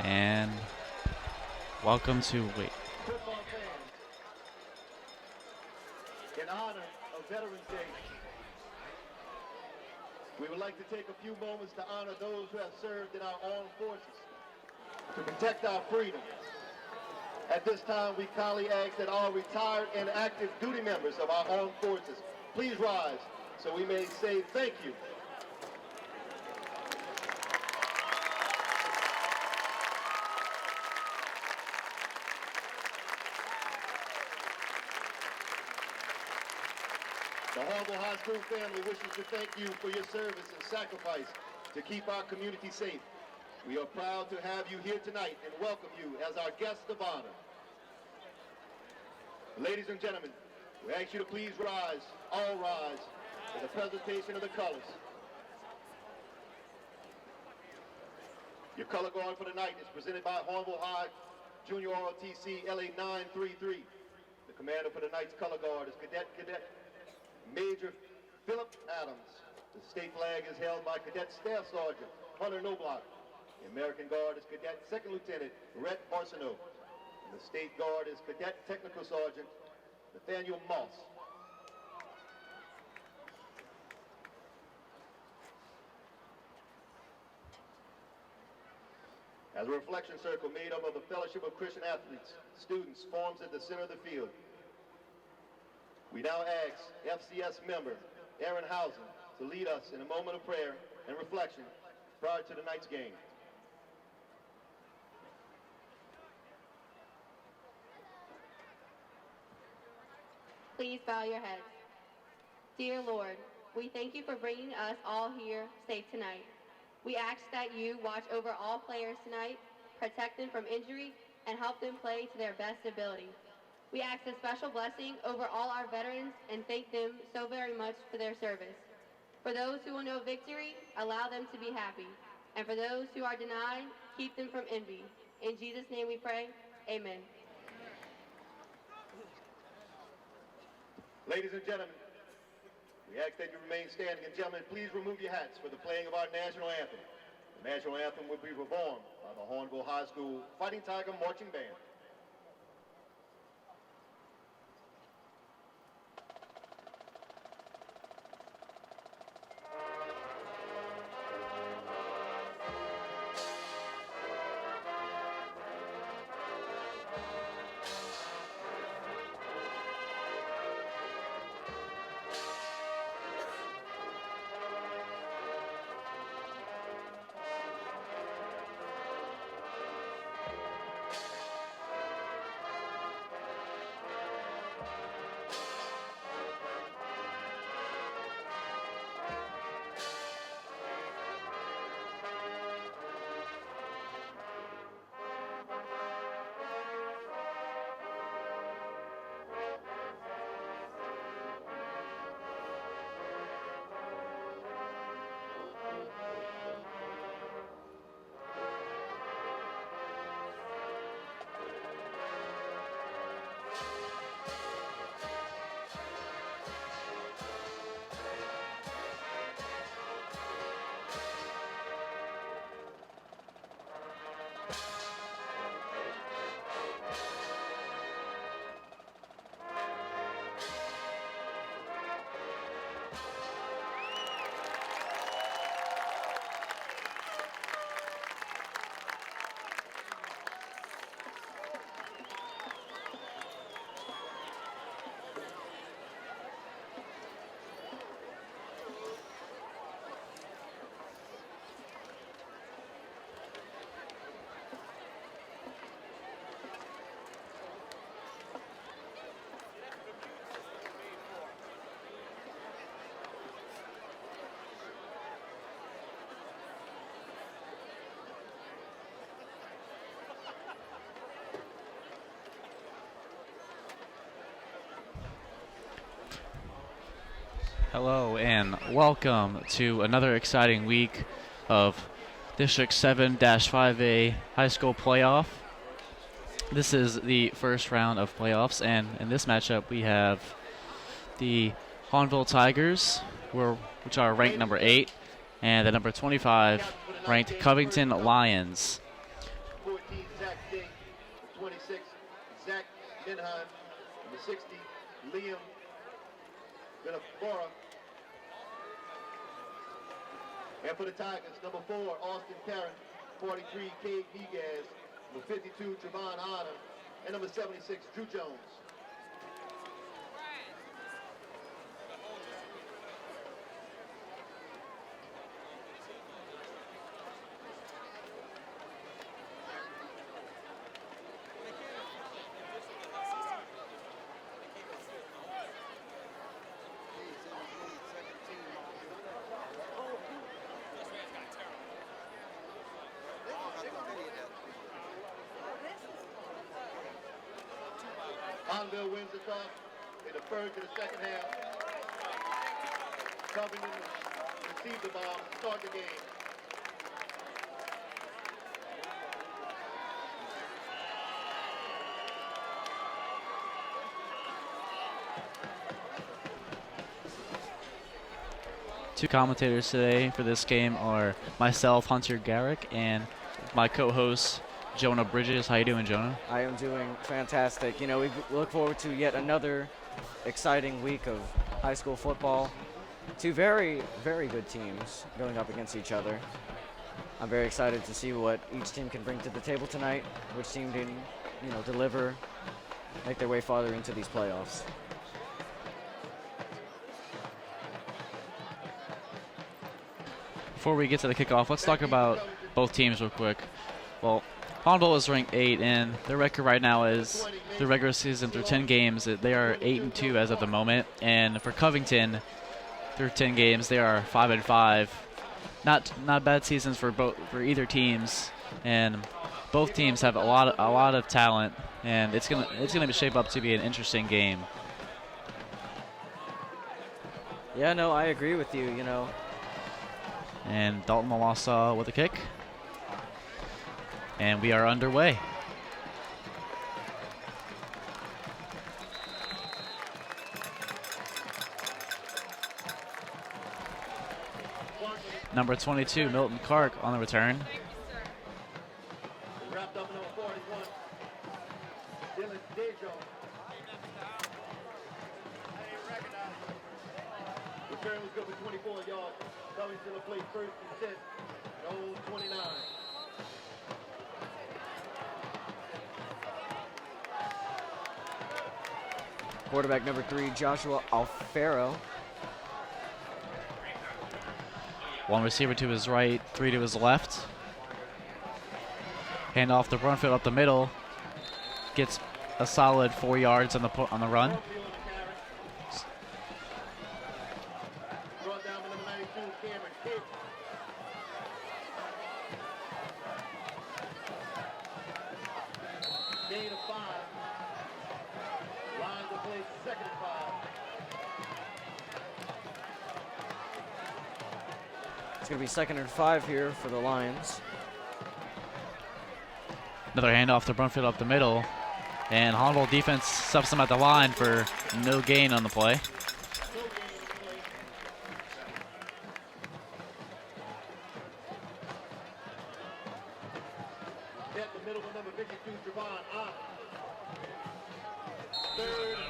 And welcome to Football fans, in honor of Veterans Day, we would like to take a few moments to honor those who have served in our armed forces to protect our freedom. At this time, we kindly ask that all retired and active duty members of our armed forces please rise so we may say thank you. The Hahnville High School family wishes to thank you for your service and sacrifice to keep our community safe. We are proud to have you here tonight and welcome you as our guest of honor. Ladies and gentlemen, we ask you to please rise, all rise, for the presentation of the colors. Your color guard for the night is presented by Hahnville High Junior ROTC LA 933. The commander for the night's color guard is Cadet Major Philip Adams. The state flag is held by Cadet Staff Sergeant Hunter Noblock. The American Guard is Cadet Second Lieutenant Rhett Arsenault. And the State Guard is Cadet Technical Sergeant Nathaniel Moss. As a reflection circle made up of the Fellowship of Christian Athletes, students forms at the center of the field. We now ask FCS member Aaron Housen to lead us in a moment of prayer and reflection prior to tonight's game. Please bow your heads. Dear Lord, we thank you for bringing us all here safe tonight. We ask that you watch over all players tonight, protect them from injury, and help them play to their best ability. We ask a special blessing over all our veterans and thank them so very much for their service. For those who will know victory, allow them to be happy. And for those who are denied, keep them from envy. In Jesus' name we pray, amen. Ladies and gentlemen, we ask that you remain standing. And gentlemen, please remove your hats for the playing of our national anthem. The national anthem will be performed by the Hahnville High School Fighting Tiger Marching Band. Hello and welcome to another exciting week of District 7-5A High School Playoff. This is the first round of playoffs, and in this matchup we have the Hahnville Tigers, which are ranked number 8, and the number 25 ranked Covington Lions. 14, Zach Day. 26, Zach Minheim. Number 60, Liam Benafora. And for the Tigers, number 4, Austin Parent. 43, Cade Miguez. Number 52, Trevon Honor. And number 76, Drew Jones. Hahnville wins the toss. They defer to the second half. Covington receive the ball to start the game. Two commentators today for this game are myself, Hunter Garrick, and my co-host, Jonah Bridges. How you doing, Jonah? I am doing fantastic. You know, we look forward to yet another exciting week of high school football. Two very, very good teams going up against each other. I'm very excited to see what each team can bring to the table tonight, which team can, deliver, make their way farther into these playoffs. Before we get to the kickoff, let's talk about both teams real quick. Well, Hahnville is ranked 8, and their record right now is the regular season through 10 games. They are 8-2 as of the moment, and for Covington, through 10 games, they are 5-5. Not bad seasons for either teams, and both teams have a lot of talent, and it's gonna shape up to be an interesting game. Yeah, no, I agree with you. And Dalton Malassa with a kick. And we are underway. Number 22, Milton Clark on the return. Wrapped up number 41, Dylan Dejo. Return was good for 24 yards. Covington will play first and 10. No 29. Quarterback number 3, Joshua Alfaro. One receiver to his right, 3 to his left. Hand off the run field up the middle. Gets a solid 4 yards on the run. Brought down by number 92, Cameron Kidd. Gain of 5. Lions will play second and 5. It's going to be 2nd and 5 here for the Lions. Another handoff to Brunfield up the middle. And Hahnville defense stuffs him at the line for no gain on the play.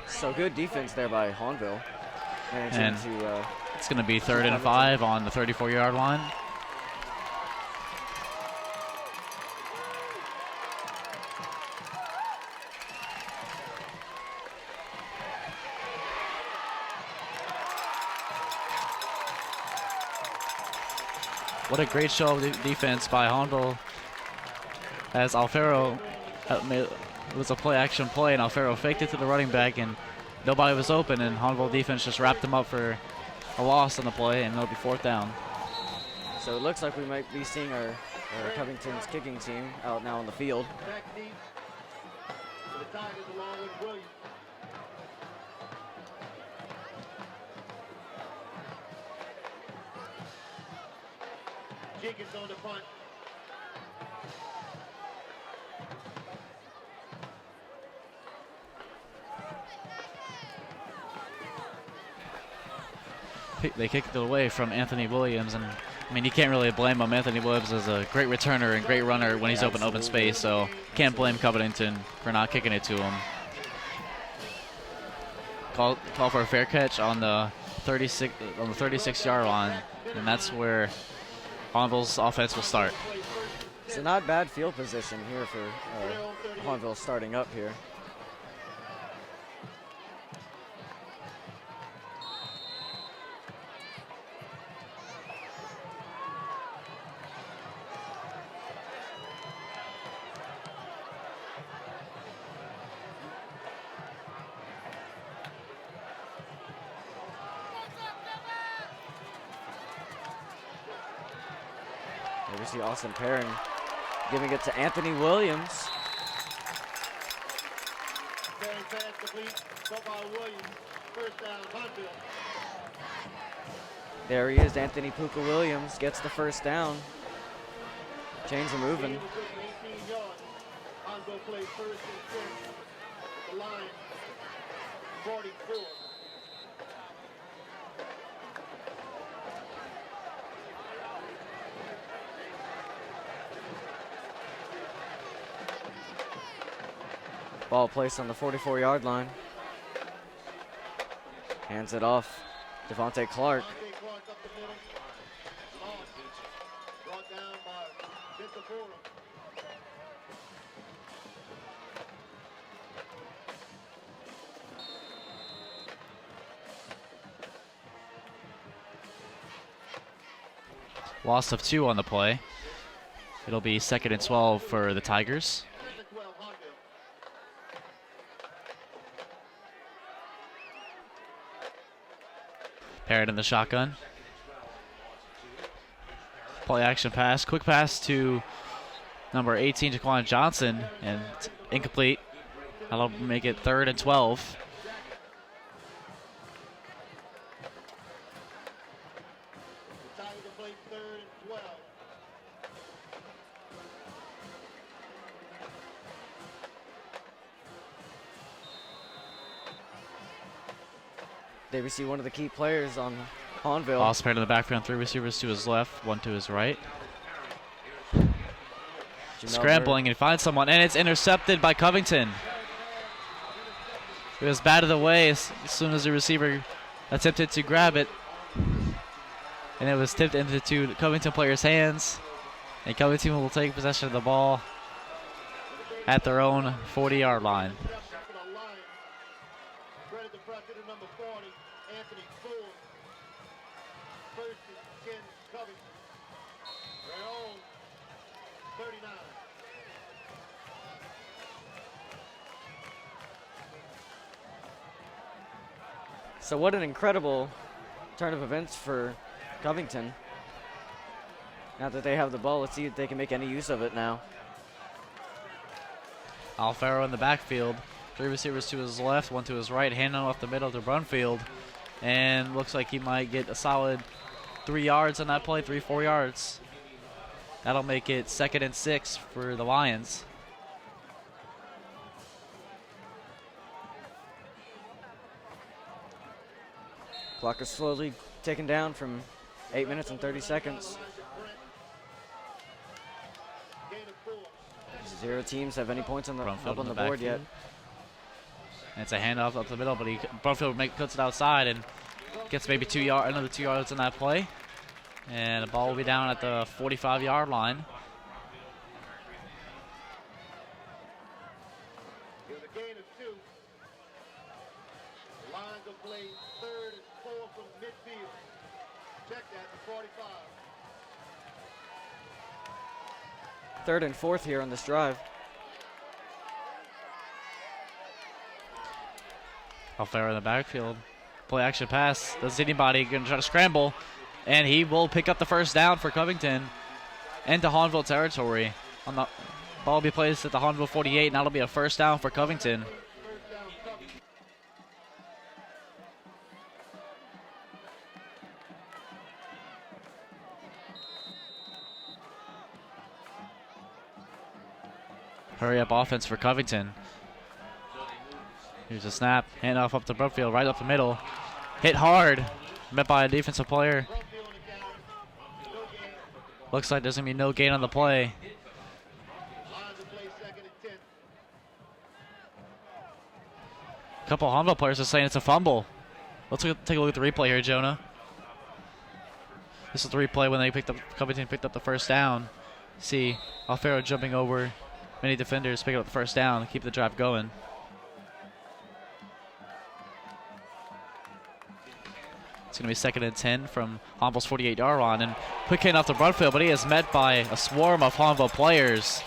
So good defense there by Hahnville. And it's going to be 3rd and 5 on the 34-yard line. What a great show of defense by Hahnville, as Alfaro it was a play-action play, and Alfaro faked it to the running back, and nobody was open, and Hahnville defense just wrapped him up for a loss on the play, and it'll be 4th down. So it looks like we might be seeing our Covington's kicking team out now on the field. Back deep for the Tigers along with Williams. Jenkins on the punt. They kicked it away from Anthony Williams, and I mean, you can't really blame him. Anthony Williams is a great returner and great runner when he's open space, so can't blame Covington for not kicking it to him. Call for a fair catch on the 36-yard line, and that's where Hahnville's offense will start. So not bad field position here for Hahnville starting up here. There we see Austin Perrin giving it to Anthony Williams. Very fast complete. Caught by Williams. First down, Hahnville. There he is, Anthony Puka Williams gets the first down. Chains are moving. 18 yards. Hahnville plays first and 10. The line, 44. Ball placed on the 44-yard line. Hands it off. Devontae Clark. Devontae Clark up the middle. Lost. Brought down by Bishopura. Loss of 2 on the play. It'll be 2nd and 12 for the Tigers. 12, Hahnville. Parrott in the shotgun. Play action pass. Quick pass to number 18, Jaquan Johnson, and it's incomplete. That'll make it 3rd and 12. The Tigers will play 3rd and 12. There we see one of the key players on Hahnville. Lost Parrott in the backfield. 3 receivers to his left, 1 to his right. Scrambling and finds someone, and it's intercepted by Covington. It was batted away as soon as the receiver attempted to grab it, and it was tipped into 2 Covington players' hands, and Covington will take possession of the ball at their own 40-yard line. For the Lions. Credit the pressure to number 40, Anthony Fuller. First and 10, Covington. Their own 39. So what an incredible turn of events for Covington. Now that they have the ball, let's see if they can make any use of it now. Alfaro in the backfield. 3 receivers to his left, 1 to his right, handing off the middle to Brunfield. And looks like he might get a solid 3 yards on that play, 3-4 yards. That'll make it 2nd and 6 for the Lions. Clock is slowly ticking down from 8 minutes and 30 seconds. Gain of 4. 0 teams have any points on the, Brunfield up on in the board yet. backfield. And it's a handoff up the middle, but Brunfield puts it outside and gets maybe another 2 yards on that play. And the ball will be down at the 45-yard line. It was a gain of 2. The Lions will play 3rd and 4 from midfield. Check that, the 45. 3rd and 4th here on this drive. Alfaro in the backfield. Play action pass. Doesn't see anybody. Going to try to scramble. And he will pick up the first down for Covington into Hahnville territory. On the ball will be placed at the Hahnville 48, and that'll be a first down for Covington. hurry up offense for Covington. Here's a snap, handoff up to Brookfield, right up the middle. Hit hard, met by a defensive player. Looks like there's going to be no gain on the play. A couple Hahnville players are saying it's a fumble. Let's take a look at the replay here, Jonah. This is the replay when Covington picked up the first down. See Alfaro jumping over many defenders, picking up the first down, keep the drive going. It's going to be 2nd and 10 from Hahnville's 48-yard line. And quick hit off the Brookfield, but he is met by a swarm of Hahnville players.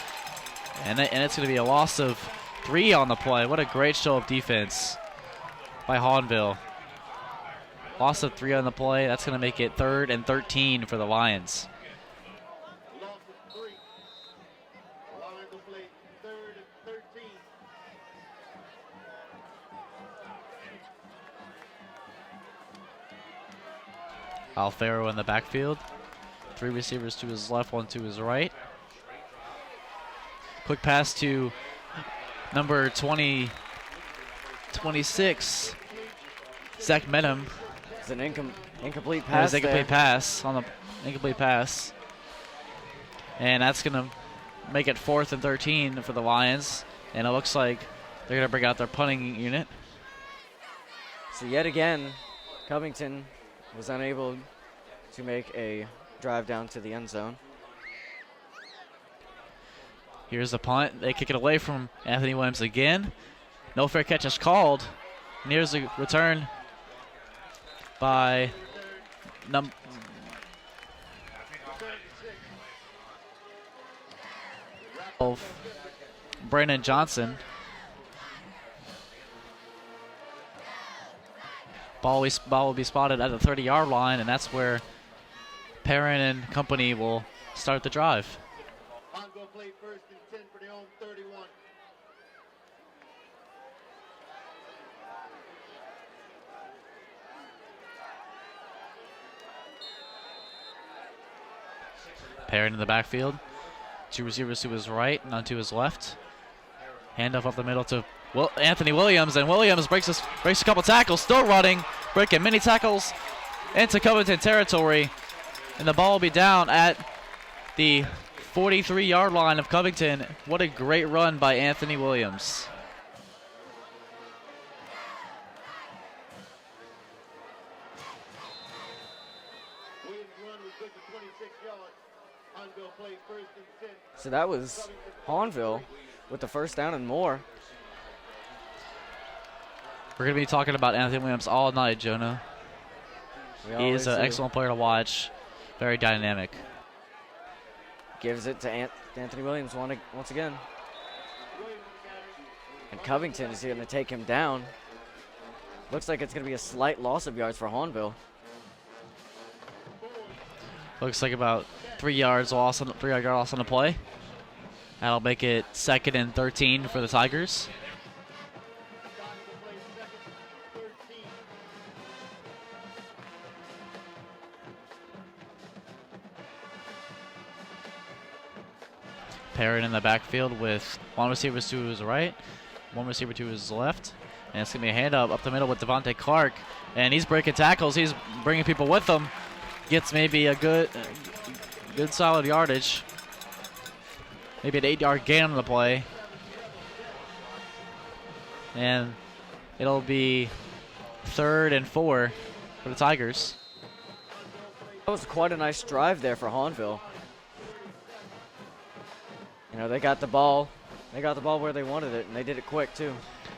And it's going to be a loss of 3 on the play. What a great show of defense by Hahnville. Loss of 3 on the play. That's going to make it 3rd and 13 for the Lions. Loss of 3. Lions will play 3rd and 13. Alfaro in the backfield. 3 receivers to his left, 1 to his right. Quick pass to number 26, Zach Menham. It's an incomplete pass. Incomplete pass on the incomplete pass, and that's gonna make it 4th and 13 for the Lions. And it looks like they're gonna bring out their punting unit. So yet again, Covington was unable to make a drive down to the end zone. Here's the punt. They kick it away from Anthony Williams again. No fair catch is called. And here's the return by Brandon Johnson. Ball will be spotted at the 30-yard line, and that's where Perrin and company will start the drive. Hahnville play 1st and 10 for their own 31. Perrin in the backfield. 2 receivers to his right, none to his left. Handoff up the middle to Anthony Williams, and Williams breaks a couple tackles, still running, breaking many tackles into Covington territory. And the ball will be down at the 43-yard line of Covington. What a great run by Anthony Williams. Williams' run was good for 26 yards. Hahnville play 1st and 10. So that was Hahnville with the first down and more. We're going to be talking about Anthony Williams all night, Jonah. He is an excellent player to watch. Very dynamic. Gives it to Anthony Williams once again. And Covington is going to take him down. Looks like it's going to be a slight loss of yards for Hahnville. Looks like about 3-yard loss on the play. That'll make it 2nd and 13 for the Tigers. Perrin in the backfield with 1 receiver to his right, 1 receiver to his left. And it's going to be a handoff up the middle with Devontae Clark. And he's breaking tackles. He's bringing people with him. Gets maybe a good solid yardage. Maybe an 8-yard gain on the play. And it'll be 3rd and 4 for the Tigers. That was quite a nice drive there for Hahnville. You know, they got the ball where they wanted it, and they did it quick too.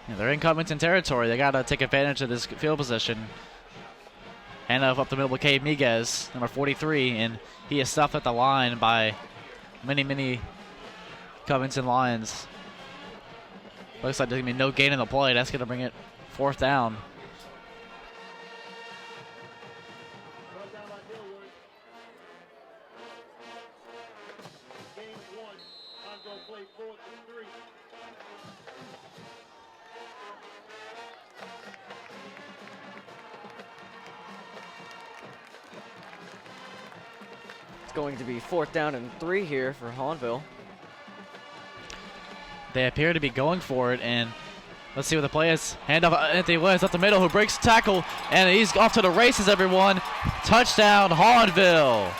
Yeah, they're in Covington territory. They got to take advantage of this field position. Handoff up the middle with Cade Miguez, number 43, and he is stuffed at the line by many Covington Lions. Looks like there's going to be no gain in the play. That's going to bring it 4th down. Going to be 4th down and 3 here for Hahnville. They appear to be going for it, and let's see what the play is. Hand off Anthony Williams up the middle, who breaks the tackle, and he's off to the races, everyone. Touchdown, Hahnville.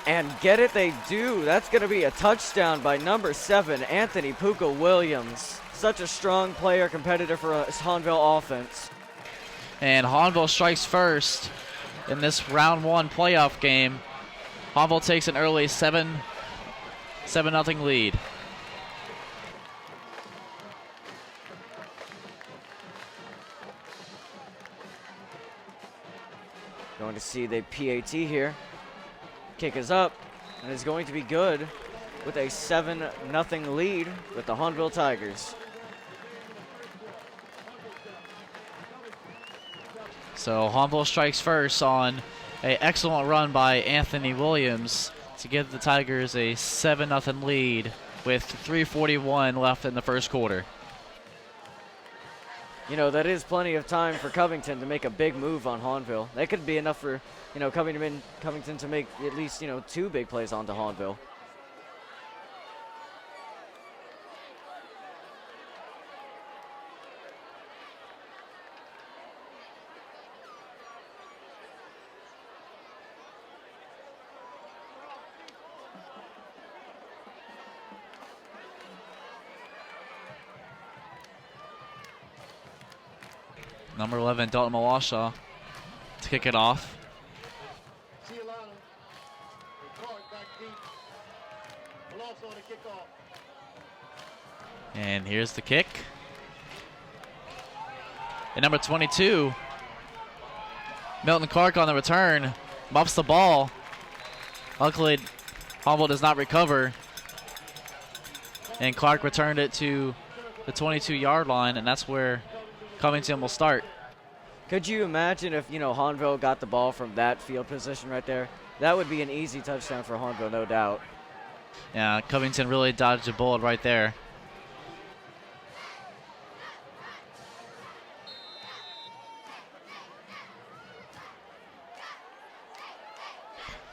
And get it, they do. That's going to be a touchdown by number 7, Anthony Puka Williams. Such a strong player, competitor for a Hahnville offense. And Hahnville strikes first in this round 1 playoff game. Hahnville takes an early 7-0 lead. Going to see the PAT here. Kick is up, and it's going to be good with a 7-0 lead with the Hahnville Tigers. So Hahnville strikes first on an excellent run by Anthony Williams to give the Tigers a 7-0 lead with 3:41 left in the first quarter. You know, that is plenty of time for Covington to make a big move on Hahnville. That could be enough for, you know, Covington to make at least, 2 big plays onto Hahnville. Number 11, Dalton Malashaw to kick it off. And here's the kick. And number 22, Milton Clark on the return, buffs the ball. Luckily, Hahnville does not recover. And Clark returned it to the 22-yard line, and that's where Covington will start. Could you imagine if, Hahnville got the ball from that field position right there? That would be an easy touchdown for Hahnville, no doubt. Yeah, Covington really dodged a bullet right there.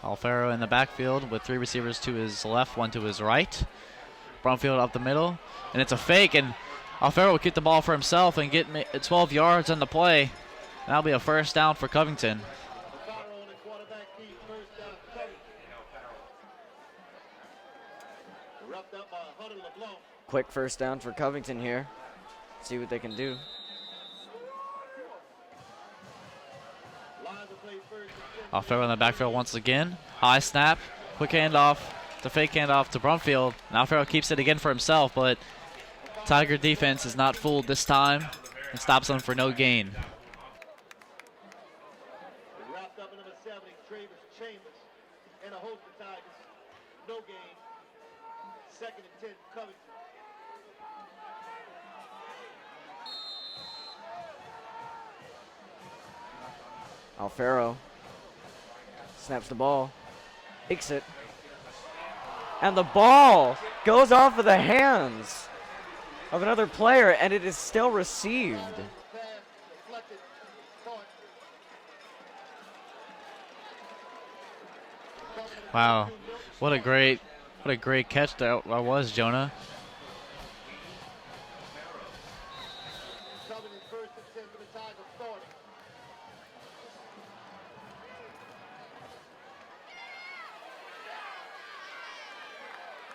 Alfaro in the backfield with 3 receivers to his left, 1 to his right. Brumfield up the middle, and it's a fake, and Alfaro will keep the ball for himself and get 12 yards on the play. That'll be a first down for Covington. Quick first down for Covington here. See what they can do. Alfaro in the backfield once again. High snap, quick handoff, the fake handoff to Brumfield. Now Alfaro keeps it again for himself, but Tiger defense is not fooled this time and stops them for no gain. Wrapped up in number 70, Travis Chambers, and a host of Tigers. No gain. 2nd and 10, Covington. Alfaro snaps the ball, takes it, and the ball goes off of the hands of another player, and it is still received. Wow, what a great catch that was, Jonah.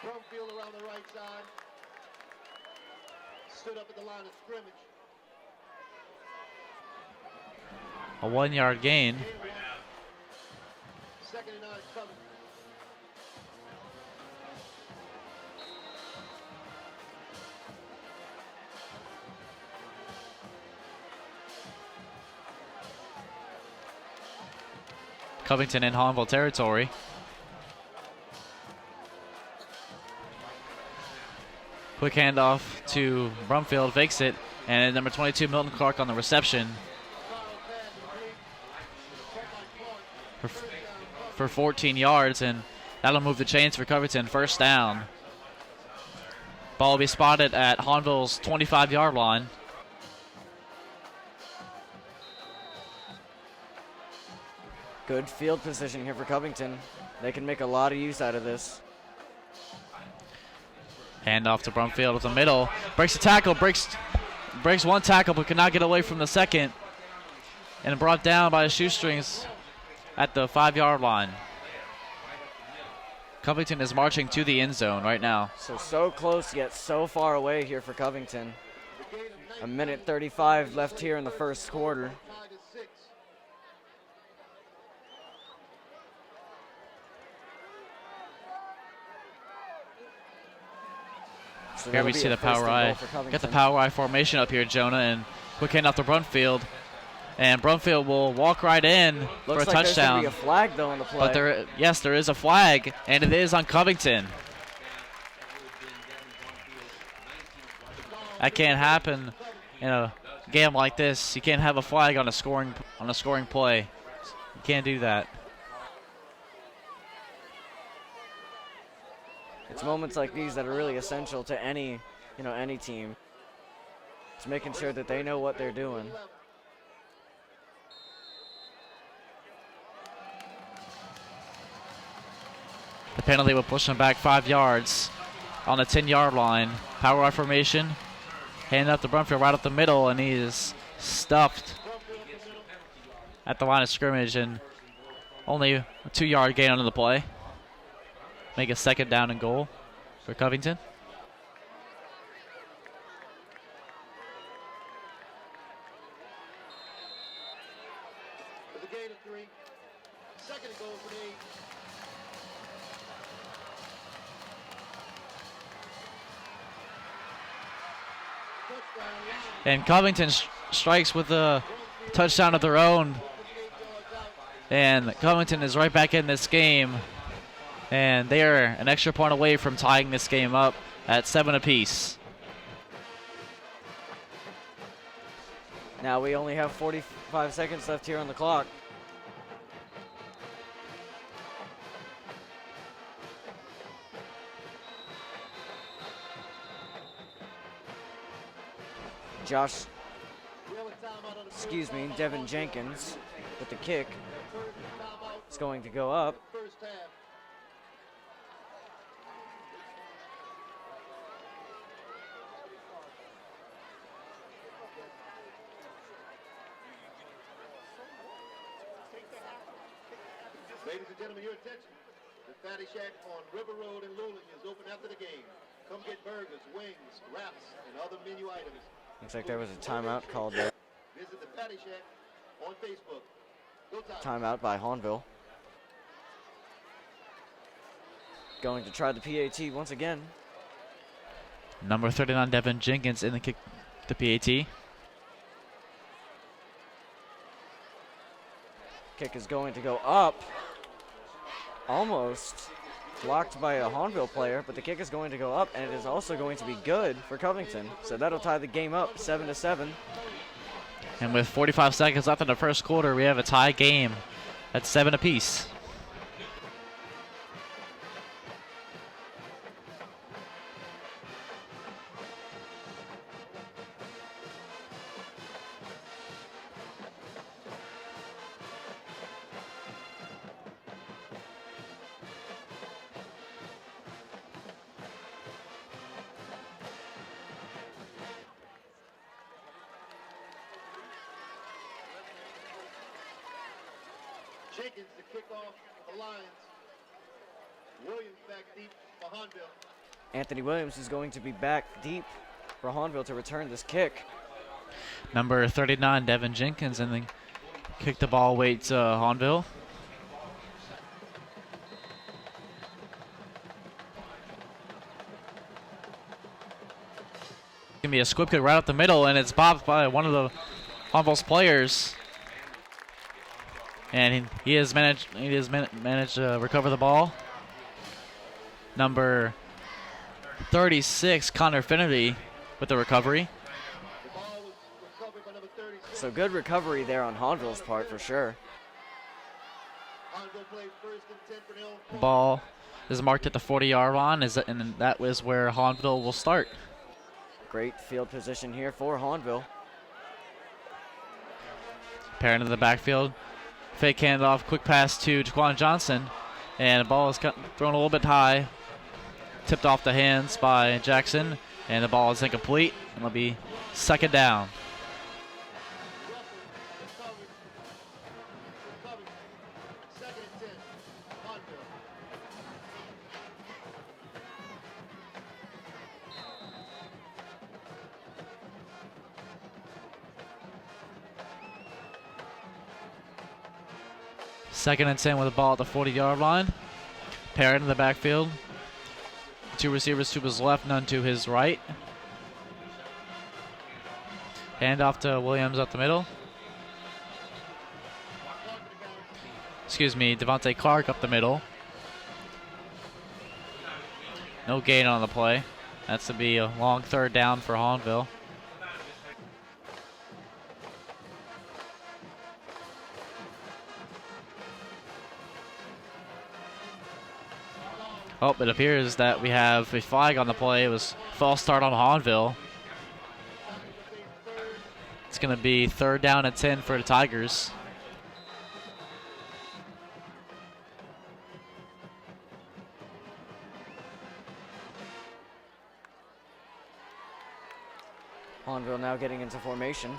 Brumfield around the right side. Stood up at the line of scrimmage. A 1-yard gain. 2nd and 9, Covington. Covington in Hahnville territory. Quick handoff to Brumfield, fakes it, and number 22, Milton Clark on the reception for 14 yards, and that'll move the chains for Covington. First down. Ball will be spotted at Hahnville's 25-yard line. Good field position here for Covington. They can make a lot of use out of this. Hand off to Brumfield with the middle. Breaks the tackle, breaks one tackle, but cannot get away from the second. And brought down by the shoestrings at the 5-yard line. Covington is marching to the end zone right now. So close yet so far away here for Covington. A minute 35 left here in the first quarter. So here we see the power I. Got the power I formation up here, Jonah, and quick hand off to Brumfield. And Brumfield will walk right in for a touchdown. Looks like there's going to be a flag, though, on the play. But there is a flag, and it is on Covington. That can't happen in a game like this. You can't have a flag on a scoring play. You can't do that. It's moments like these that are really essential to any team. It's making sure that they know what they're doing. The penalty will push him back 5 yards on the 10-yard line. Power I formation. Hand up to Brumfield right up the middle, and he is stuffed at the line of scrimmage, and only a 2-yard gain on the play. Make a 2nd down and goal for Covington. With a gain of 3. 2nd and goal for the 8. And Covington strikes with a touchdown of their own. And Covington is right back in this game. And they are an extra point away from tying this game up at 7 apiece. Now we only have 45 seconds left here on the clock. Devin Jenkins with the kick. It's going to go up. Ladies and gentlemen, your attention. The Fatty Shack on River Road in Luling is open after the game. Come get burgers, wings, wraps, and other menu items. Looks like there was a timeout called there. Visit the Fatty Shack on Facebook. Timeout by Hahnville. Going to try the PAT once again. Number 39, Devin Jenkins in the kick, the PAT. Kick is going to go up. Almost blocked by a Hahnville player, but the kick is going to go up, and it is also going to be good for Covington. So that'll tie the game up 7-7. And with 45 seconds left in the first quarter, we have a tie game at 7 apiece. Jenkins to kick off the Lions. Williams back deep for Hahnville. Anthony Williams is going to be back deep for Hahnville to return this kick. Number 39, Devin Jenkins, and then kick the ball away to Hahnville. Gonna be a squib kick right up the middle, and it's bobbed by one of the Hahnville's players. And he has managed to recover the ball. Number 36, Connor Finnerty, with the recovery. The ball was recovered by number 36. So good recovery there on Hahnville's part for sure. Hahnville played 1st and 10 for Hill. Ball is marked at the 40-yard line, and that was where Hahnville will start. Great field position here for Hahnville. Pair into the backfield. Fake handoff, quick pass to Jaquan Johnson, and the ball is thrown a little bit high tipped off the hands by Jackson, and the ball is incomplete, and it'll be second down. Second and 10, Hahnville. Second and 10 with the ball at the 40-yard line. Parrott in the backfield. Two receivers to his left, none to his right. Hand off to Williams up the middle. Excuse me, Devontae Clark up the middle. No gain on the play. That's to be a long third down for Hahnville. Oh, it appears that we have a flag on the play. It was false start on Hahnville. It's going to be third down and 10 for the Tigers. Hahnville now getting into formation.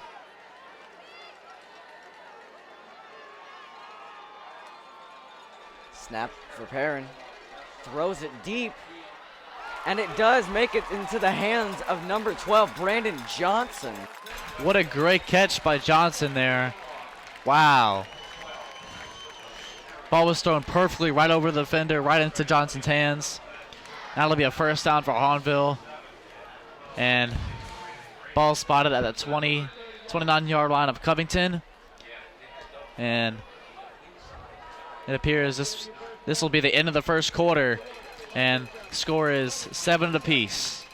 Snap for Perrin. Throws it deep. And it does make it into the hands of number 12, Brandon Johnson. What a great catch by Johnson there. Wow. Ball was thrown perfectly right over the defender, right into Johnson's hands. That'll be a first down for Hahnville. And ball spotted at the 29-yard line of Covington. And it appears this will be the end of the first quarter. And the score is 7 apiece.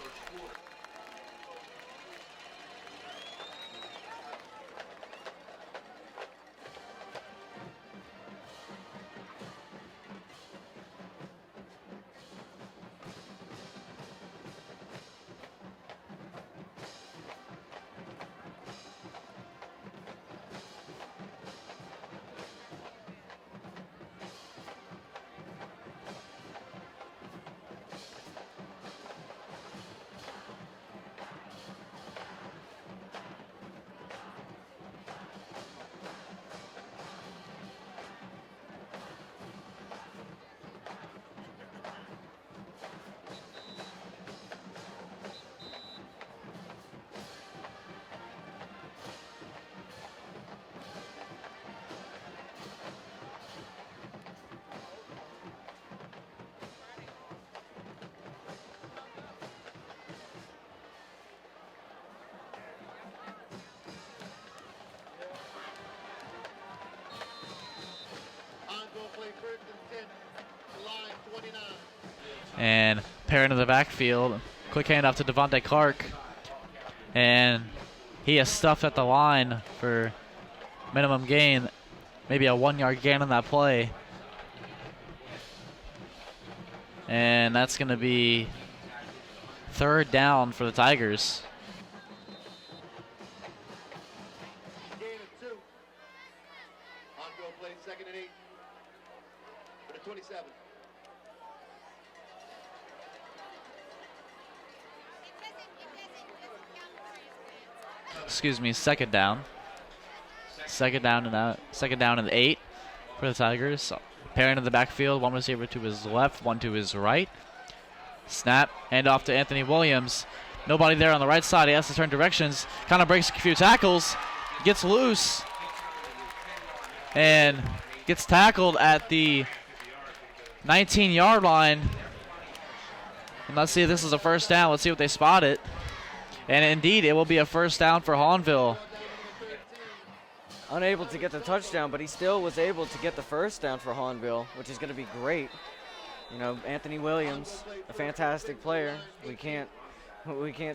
And Perrin in the backfield. Quick handoff to Devontae Clark. And he is stuffed at the line for minimum gain. Maybe a 1-yard gain on that play. And that's going to be third down for the Tigers. Gain of 2. Hahnville plays second and 8 for the 27. Excuse me, second down. Second down and 8 for the Tigers. Perrin in the backfield, one receiver to his left, one to his right. Snap, hand off to Anthony Williams. Nobody there on the right side. He has to turn directions. Kind of breaks a few tackles. Gets loose. And gets tackled at the 19-yard line. And let's see if this is a first down. Let's see what they spot it. And indeed, it will be a first down for Hahnville. Unable to get the touchdown, but he still was able to get the first down for Hahnville, which is going to be great. You know, Anthony Williams, a fantastic player. We can't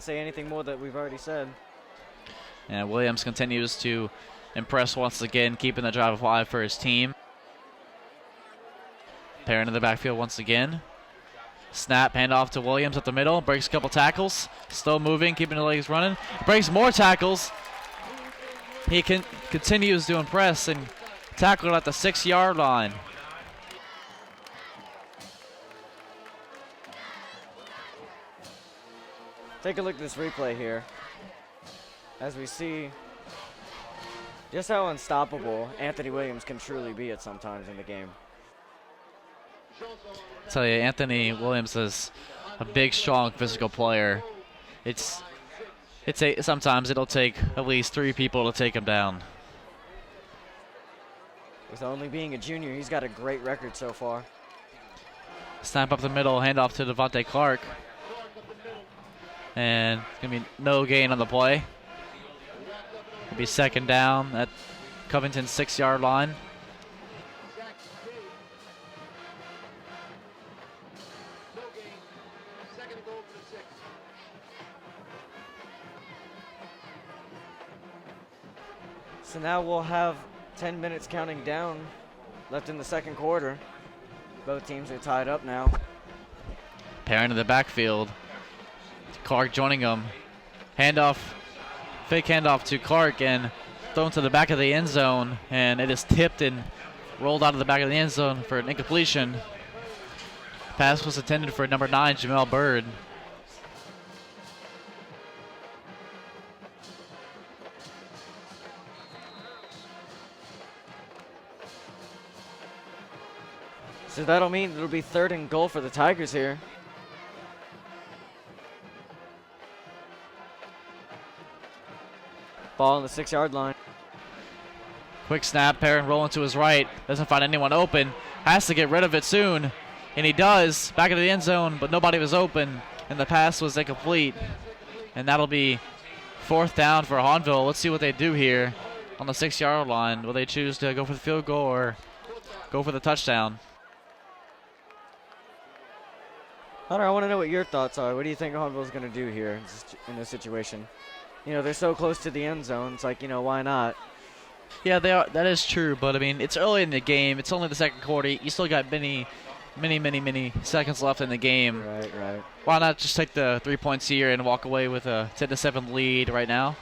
say anything more that we've already said. And Williams continues to impress once again, keeping the drive alive for his team. Perrin in the backfield once again. Snap, handoff to Williams up the middle. Breaks a couple tackles. Still moving, keeping the legs running. Breaks more tackles. He continues to impress and tackled at the 6-yard line. Take a look at this replay here as we see just how unstoppable Anthony Williams can truly be at sometimes in the game. I tell you, Anthony Williams is a big, strong, physical player. Sometimes it'll take at least 3 people to take him down. With only being a junior, he's got a great record so far. Snap up the middle, handoff to Devontae Clark. And it's going to be no gain on the play. It'll be second down at Covington's 6-yard line. So now we'll have 10 minutes counting down left in the second quarter. Both teams are tied up now. Parent in the backfield. Clark joining him. Handoff, fake handoff to Clark and thrown to the back of the end zone. And it is tipped and rolled out of the back of the end zone for an incompletion. Pass was intended for number 9, Jamel Bird. So that'll mean it'll be 3rd and goal for the Tigers here. Ball on the 6-yard line. Quick snap, Perrin rolling to his right. Doesn't find anyone open. Has to get rid of it soon. And he does. Back into the end zone, but nobody was open. And the pass was incomplete. And that'll be 4th down for Hahnville. Let's see what they do here on the 6-yard line. Will they choose to go for the field goal or go for the touchdown? Hunter, I want to know what your thoughts are. What do you think Hahnville's going to do here in this situation? You know, they're so close to the end zone. It's like, you know, why not? Yeah, they are. That is true. But, I mean, it's early in the game. It's only the second quarter. You still got many seconds left in the game. Right. Why not just take the 3 points here and walk away with a 10-7 lead right now?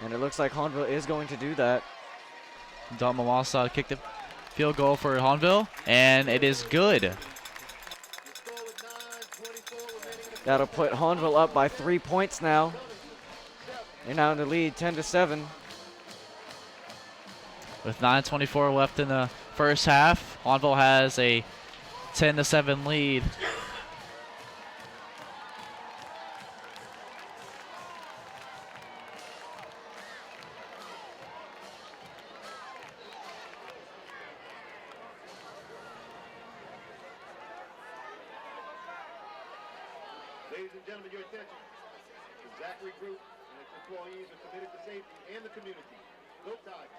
And it looks like Hahnville is going to do that. Dalton Mawasa kicked the field goal for Hahnville, and it is good. That'll put Hahnville up by 3 points now. They're now in the lead, 10-7. With 9:24 left in the first half, Hahnville has a 10-7 lead. Ladies and gentlemen, your attention. The Zachary Group and its employees are committed to safety and the community. Go Tigers.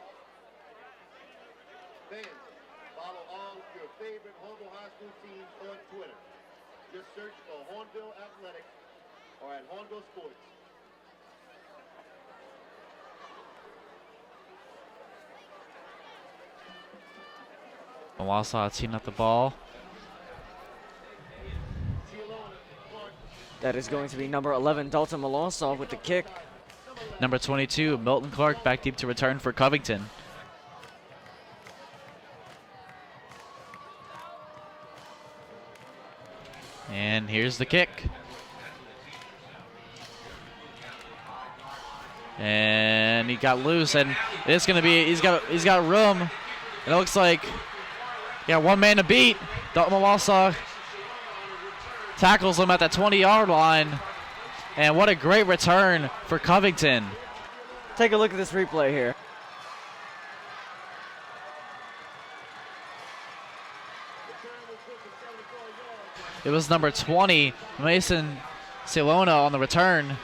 Fans, follow all your favorite Hahnville High School teams on Twitter. Just search for Hahnville Athletics or at Hahnville Sports. Mawasa teeing up the ball. That is going to be number 11, Dalton Mawasa with the kick. Number 22, Milton Clark back deep to return for Covington. And here's the kick. And he got loose, and it's going to be, he's got room. And it looks like, yeah, one man to beat. Dalton Mawasa tackles him at the 20-yard line. And what a great return for Covington. Take a look at this replay here. It was number 20, Mason Silona on the return.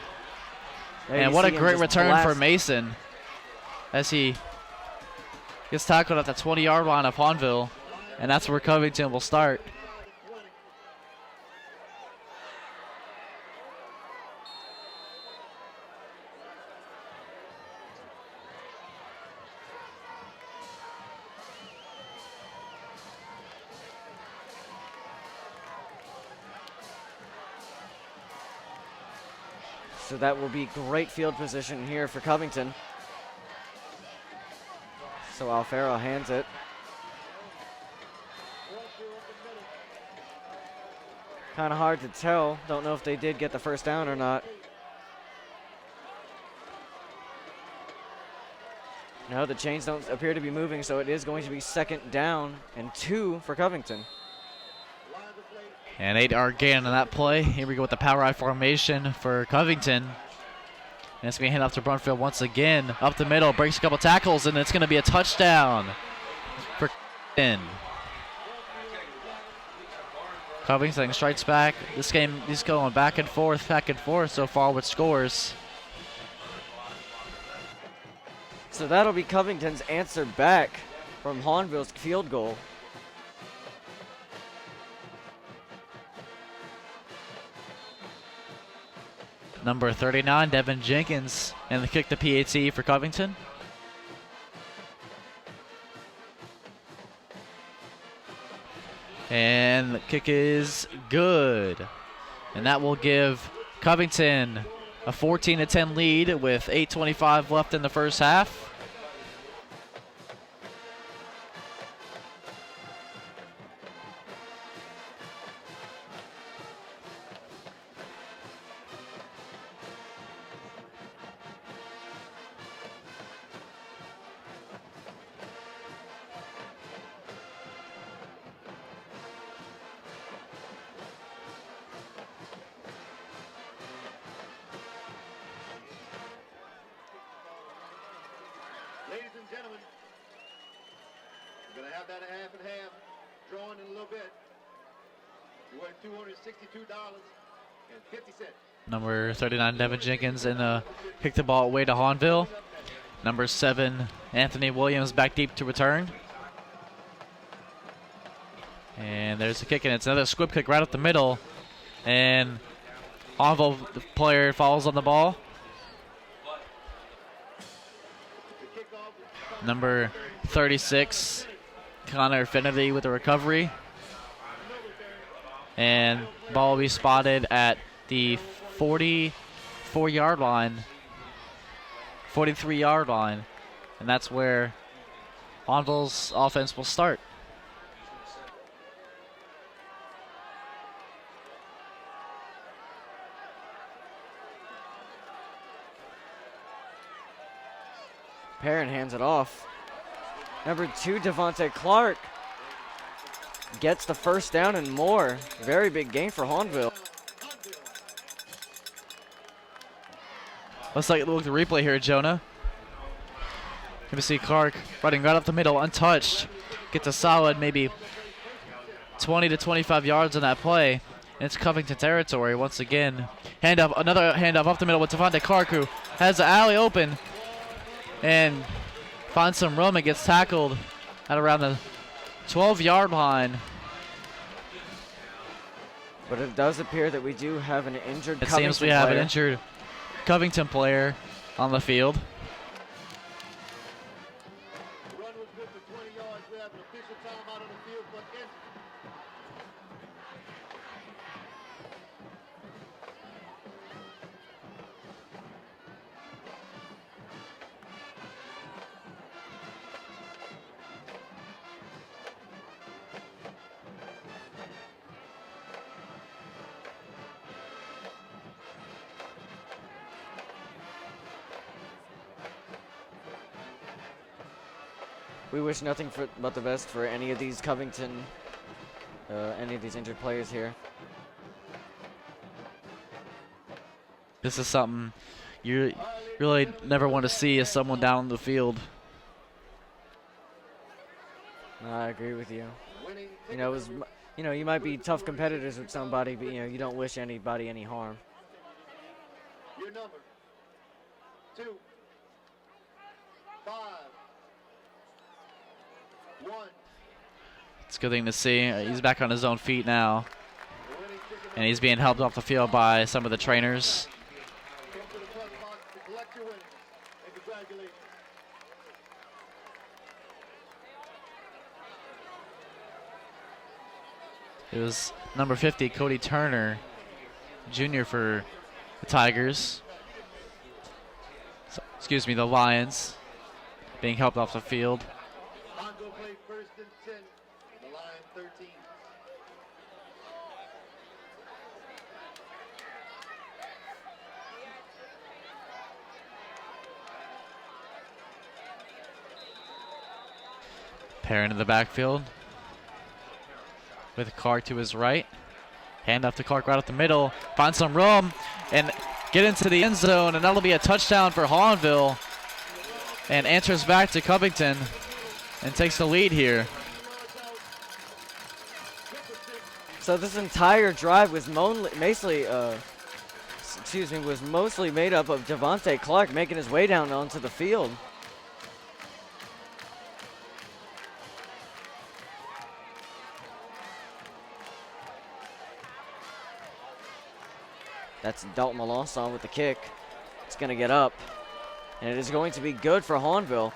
And what a great return for Mason as he gets tackled at the 20-yard line of Hahnville. And that's where Covington will start. So that will be great field position here for Covington. So Alfaro hands it. Kind of hard to tell. Don't know if they did get the first down or not. No, the chains don't appear to be moving, so it is going to be 2nd down and 2 for Covington. And 8-yard gain on that play. Here we go with the power I formation for Covington. And it's going to hand off to Brunfield once again. Up the middle, breaks a couple tackles, and it's going to be a touchdown for Covington. Covington strikes back. This game is going back and forth so far with scores. So that'll be Covington's answer back from Hahnville's field goal. Number 39, Devin Jenkins, and the kick to PAT for Covington. And the kick is good. And that will give Covington a 14-10 lead with 8:25 left in the first half. Ladies and gentlemen, we're going to have that half and half drawn in a little bit. You're worth $262.50. Number 39, Devin Jenkins, and kick the ball away to Hahnville. Number 7, Anthony Williams back deep to return. And there's the kick, and it's another squib kick right up the middle. And Hahnville, the player, falls on the ball. Number 36, Connor Finnerty with the recovery. And ball will be spotted at the 44-yard line, 43-yard line. And that's where Hahnville's offense will start. Perrin hands it off. Number 2, Devontae Clark gets the first down and more. Very big gain for Hahnville. Let's look at the replay here, Jonah. Let me see Clark running right up the middle, untouched. Gets a solid maybe 20 to 25 yards on that play. And it's Covington territory once again. Handoff, another handoff up the middle with Devontae Clark, who has the alley open and finds some room and gets tackled at around the 12-yard line. But it does appear that we do have an injured It Covington seems we have player. an injured Covington player on the field. The run was good for 20 yards. We have an official timeout on the field for injury. We wish nothing but the best for any of these Covington, any of these injured players here. This is something you really never want to see as someone down the field. No, I agree with you. You know, you might be tough competitors with somebody, but you don't wish anybody any harm. Your number 2, 5, 1. It's a good thing to see. He's back on his own feet now, and he's being helped off the field by some of the trainers. Come to the press box to collect your winnings. And congratulations. It was number 50, Cody Turner, Jr. for the Tigers. Excuse me, the Lions, being helped off the field. Longo played 1st and 10. The line 13. Perrin in the backfield with Clark to his right. Hand off to Clark right up the middle. Find some room and get into the end zone, and that'll be a touchdown for Hahnville. And answers back to Covington and takes the lead here. So this entire drive was mostly made up of Devontae Clark making his way down onto the field. That's Dalton Melanson with the kick. It's going to get up, and it is going to be good for Hahnville.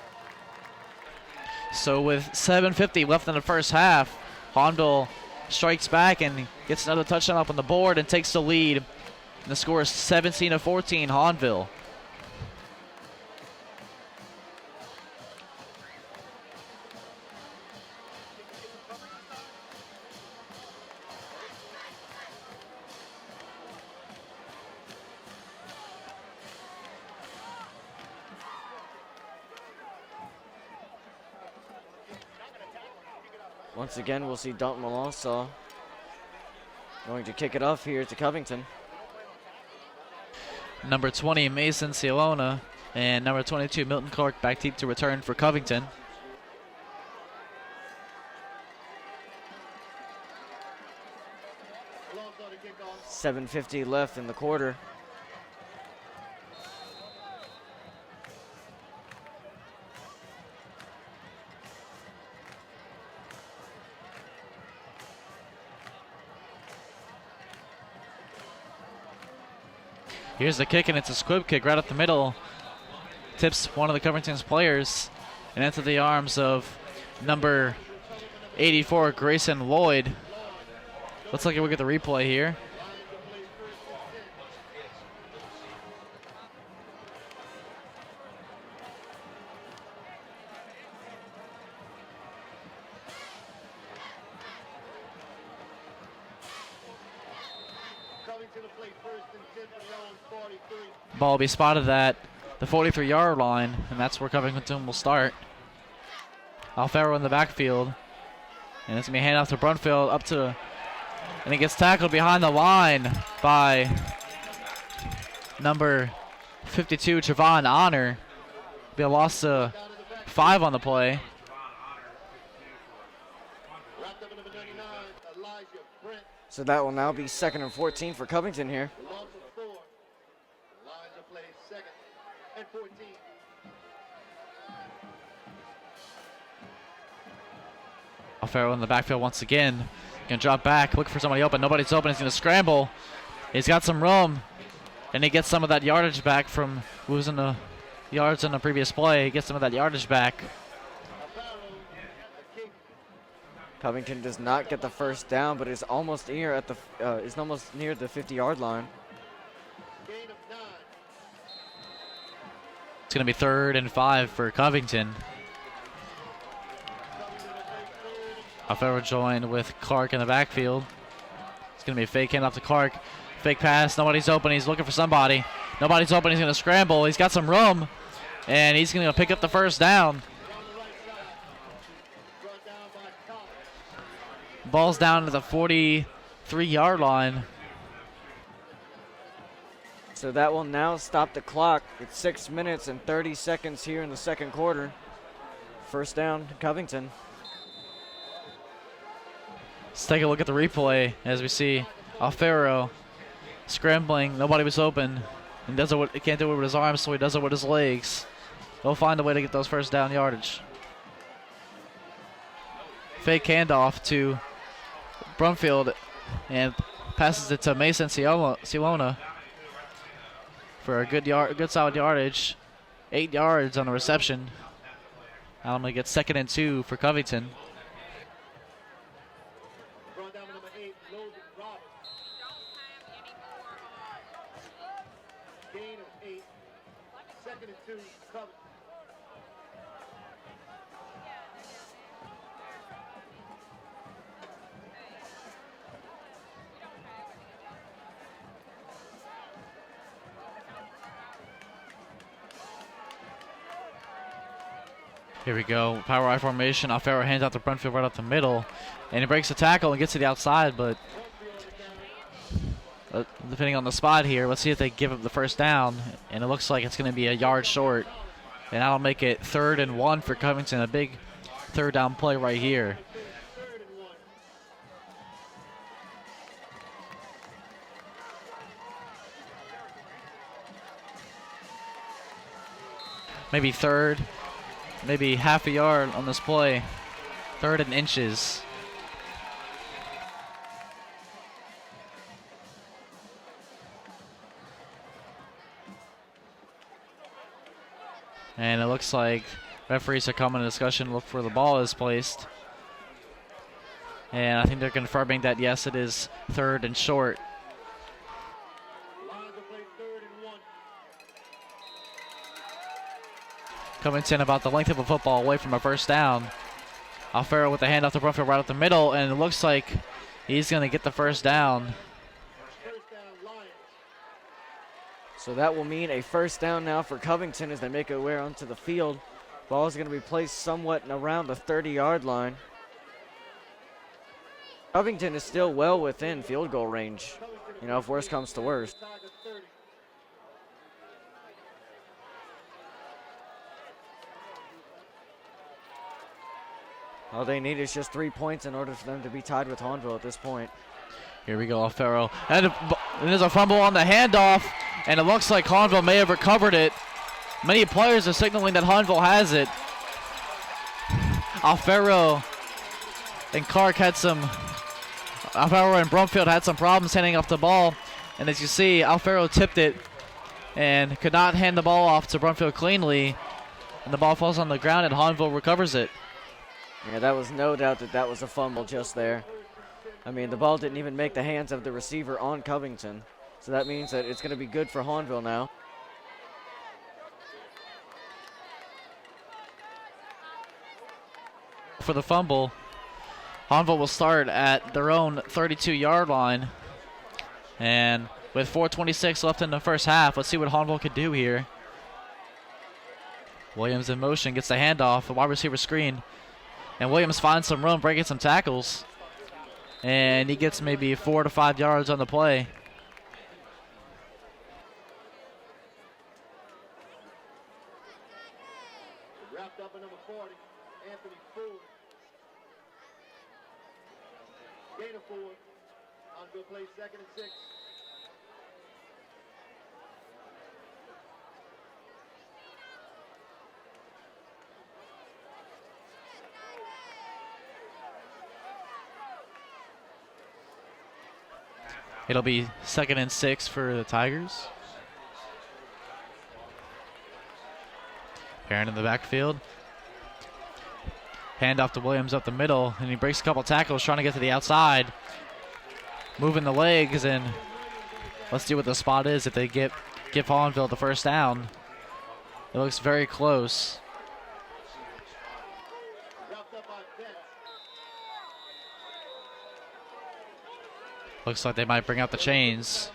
So with 7:50 left in the first half, Hahnville strikes back and gets another touchdown up on the board and takes the lead. And the score is 17-14, Hahnville. Once again, we'll see Dalton Melanson going to kick it off here to Covington. Number 20, Mason Cialona, and number 22, Milton Clark, back deep to return for Covington. $7:50 left in the quarter. Here's the kick, and it's a squib kick right up the middle. Tips one of the Covington's players and into the arms of number 84, Grayson Lloyd. Looks like we'll get the replay here. Ball will be spotted at the 43-yard line, and that's where Covington will start. Alfaro in the backfield, and it's going to be handed off to Brunfield and he gets tackled behind the line by number 52, Trevon Honor. Be a loss to 5 on the play. So that will now be 2nd and 14 for Covington here. Alfaro in the backfield once again. Gonna drop back, look for somebody open. Nobody's open. He's gonna scramble. He's got some room, and he gets some of that yardage back from losing the yards in the previous play. He gets some of that yardage back. Covington does not get the first down, but is almost near the 50-yard line. It's gonna be 3rd and 5 for Covington. Alfaro joined with Clark in the backfield. It's going to be a fake handoff to Clark. Fake pass. Nobody's open. He's looking for somebody. Nobody's open. He's going to scramble. He's got some room, and he's going to pick up the first down. Ball's down to the 43-yard line. So that will now stop the clock. It's 6 minutes and 30 seconds here in the second quarter. First down, Covington. Let's take a look at the replay as we see Alfaro scrambling. Nobody was open. He can't do it with his arms, so he does it with his legs. He'll find a way to get those first down yardage. Fake handoff to Brunfield and passes it to Mason Cialona for a good solid yardage. 8 yards on the reception. I'm going to get 2nd and 2 for Covington. Here we go. Power I formation. Alfaro hands out to Brunfield right up the middle. And he breaks the tackle and gets to the outside, but depending on the spot here, let's see if they give up the first down. And it looks like it's going to be a yard short. And that'll make it 3rd and 1 for Covington. A big 3rd down play right here. Maybe 3rd, maybe half a yard on this play. 3rd and inches. And it looks like referees are coming to discussion, look where the ball is placed. And I think they're confirming that, yes, it is 3rd and short. Covington about the length of a football away from a first down. Alfaro with the handoff to Brunfield right up the middle, and it looks like he's going to get the first down. So that will mean a first down now for Covington as they make their way onto the field. Ball is going to be placed somewhat around the 30-yard line. Covington is still well within field goal range, you know, if worse comes to worse. All they need is just 3 points in order for them to be tied with Hahnville at this point. Here we go, Alfaro. And there's a fumble on the handoff, and it looks like Hahnville may have recovered it. Many players are signaling that Hahnville has it. Alfaro and Alfaro and Brumfield had some problems handing off the ball. And as you see, Alfaro tipped it and could not hand the ball off to Brumfield cleanly. And the ball falls on the ground and Hahnville recovers it. Yeah, that was no doubt that was a fumble just there. I mean, the ball didn't even make the hands of the receiver on Covington. So that means that it's going to be good for Hahnville now. For the fumble, Hahnville will start at their own 32-yard line. And with 4:26 left in the first half, let's see what Hahnville could do here. Williams in motion, gets the handoff, a wide receiver screen. And Williams finds some room, breaking some tackles. And he gets maybe 4 to 5 yards on the play. Wrapped up in number 40, Anthony Ford. Gainer Ford. Hahnville plays 2nd and 6. It'll be 2nd and 6 for the Tigers. Perrin in the backfield. Hand off to Williams up the middle, and he breaks a couple tackles trying to get to the outside. Moving the legs, and let's see what the spot is if they give Hahnville the first down. It looks very close. Looks like they might bring out the chains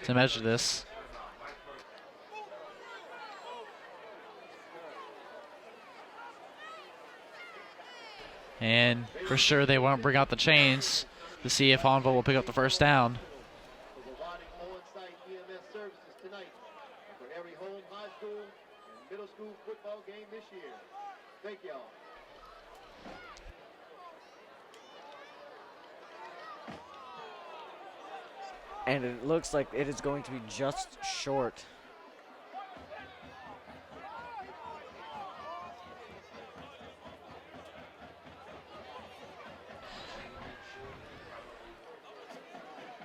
to measure this. And for sure they won't bring out the chains to see if Hahnville will pick up the first down. Providing on-site EMS services tonight for every home high school and middle school football game this year. Thank y'all. And it looks like it is going to be just short.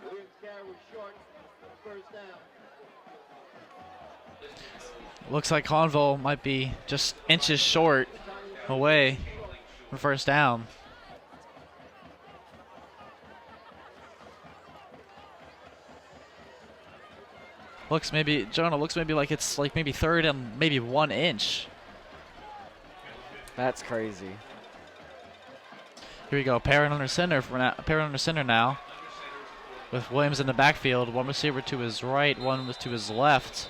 Williams carry was short for the first down. Looks like Hahnville might be just inches short away from first down. Looks maybe, Jonah, looks maybe like it's like maybe 3rd and maybe 1 inch. That's crazy. Here we go, Perrin under center now. With Williams in the backfield, one receiver to his right, one was to his left.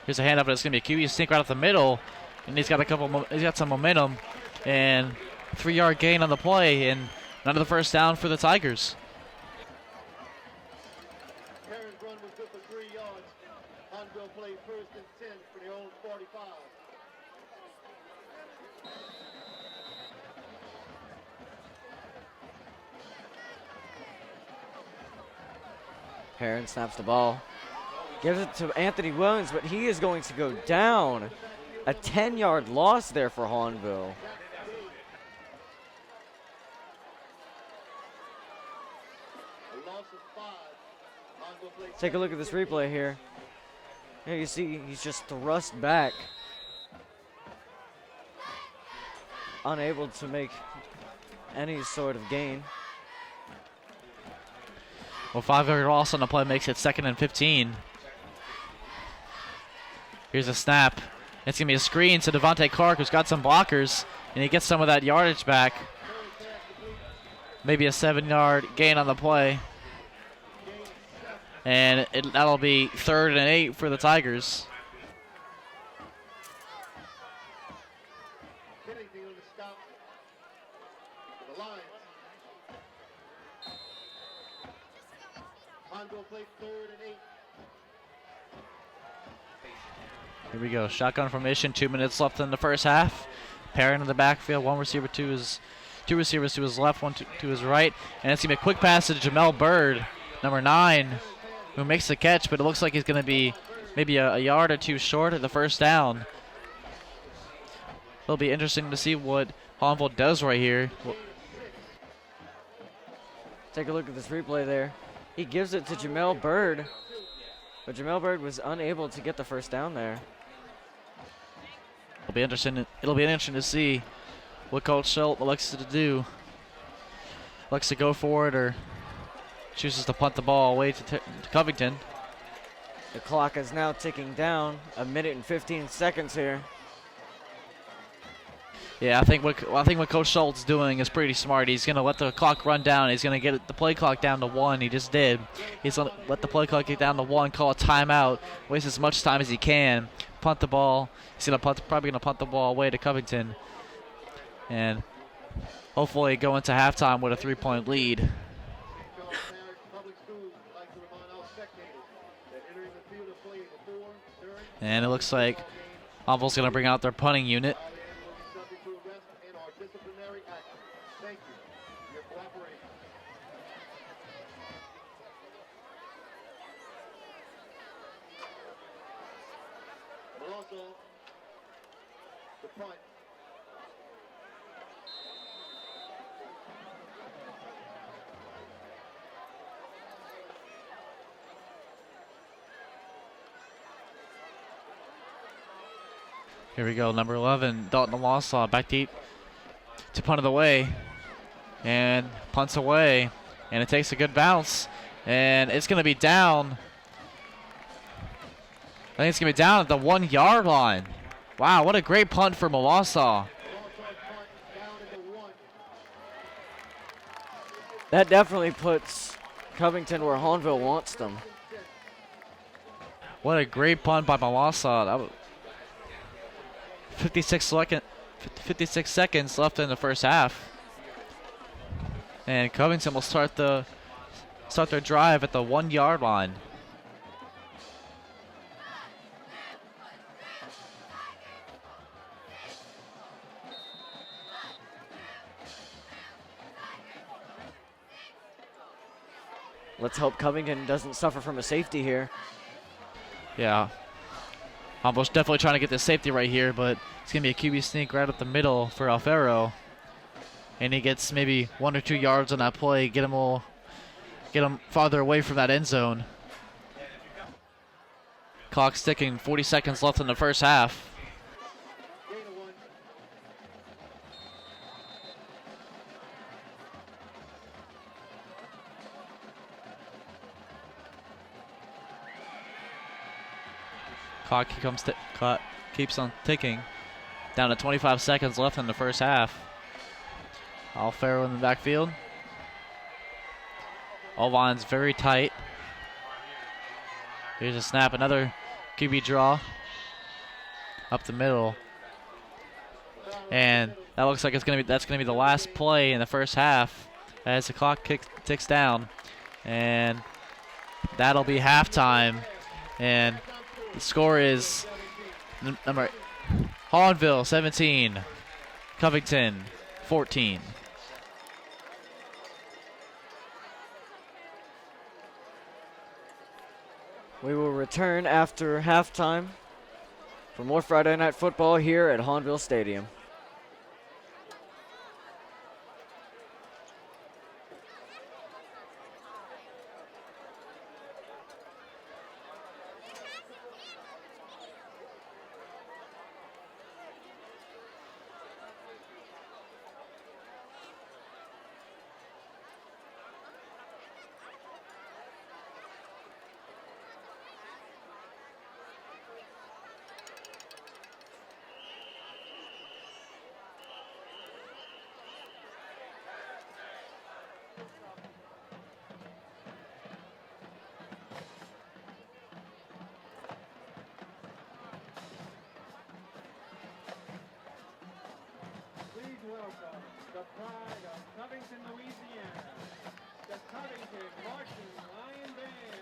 Here's a handoff, but it's going to be a QB sneak right up the middle. and he's got some momentum, and 3-yard gain on the play, and another first down for the Tigers. Parish run was good for 3 yards. Hahnville played 1st and 10 for their own 45. Heron snaps the ball. Gives it to Anthony Williams, but he is going to go down. A 10-yard loss there for Hahnville. A loss of 5. Hahnville played Take a look at this replay here. Here you see he's just thrust back. Unable to make any sort of gain. Well, 5-yard loss on the play makes it 2nd and 15. Here's a snap. It's going to be a screen to Devontae Clark, who's got some blockers, and he gets some of that yardage back. Maybe a 7-yard gain on the play. And that'll be 3rd and 8 for the Tigers. Kennedy on the stop for the Lions. Hahnville played 3rd and 8. Here we go. Shotgun formation. 2 minutes left in the first half. Perrin in the backfield. Two receivers to his left, one to his right. And it's going to be a quick pass to Jamel Bird, number 9, who makes the catch, but it looks like he's going to be maybe a yard or 2 short of the first down. It'll be interesting to see what Hahnville does right here. Take a look at this replay there. He gives it to Jamel Bird, but Jamel Bird was unable to get the first down there. It'll be interesting to see what Coach Schultz elects to do. Elects to go for it or chooses to punt the ball away to Covington. The clock is now ticking down. 1 minute and 15 seconds here. Yeah, I think what Coach Schultz is doing is pretty smart. He's going to let the clock run down. He's going to get the play clock down to 1. He just did. He's going to let the play clock get down to 1, call a timeout, waste as much time as he can, punt the ball. He's probably going to punt the ball away to Covington, and hopefully go into halftime with a 3-point lead. And it looks like Hahnville's going to bring out their punting unit. Here we go, number 11, Dalton Wausau, back deep to punt it away, and punts away, and it takes a good bounce, and it's going to be down. I think it's going to be down at the 1-yard line. Wow, what a great punt for Wausau. That definitely puts Covington where Hahnville wants them. What a great punt by Wausau. That was 56 seconds left in the first half, and Covington will start their drive at the 1-yard line. Let's hope Covington doesn't suffer from a safety here. Yeah. Hahnville's definitely trying to get this safety right here, but it's going to be a QB sneak right up the middle for Alfaro. And he gets maybe 1 or 2 yards on that play, get him farther away from that end zone. Clock's ticking, 40 seconds left in the first half. Clock keeps on ticking. Down to 25 seconds left in the first half. Alfaro in the backfield. All lines very tight. Here's a snap, another QB draw. Up the middle. And that looks like that's gonna be the last play in the first half as the clock ticks down, and that'll be halftime. And the score is number Hahnville 17, Covington 14. We will return after halftime for more Friday Night Football here at Hahnville Stadium. Welcome the pride of Covington, Louisiana, the Covington Marching Lion Band.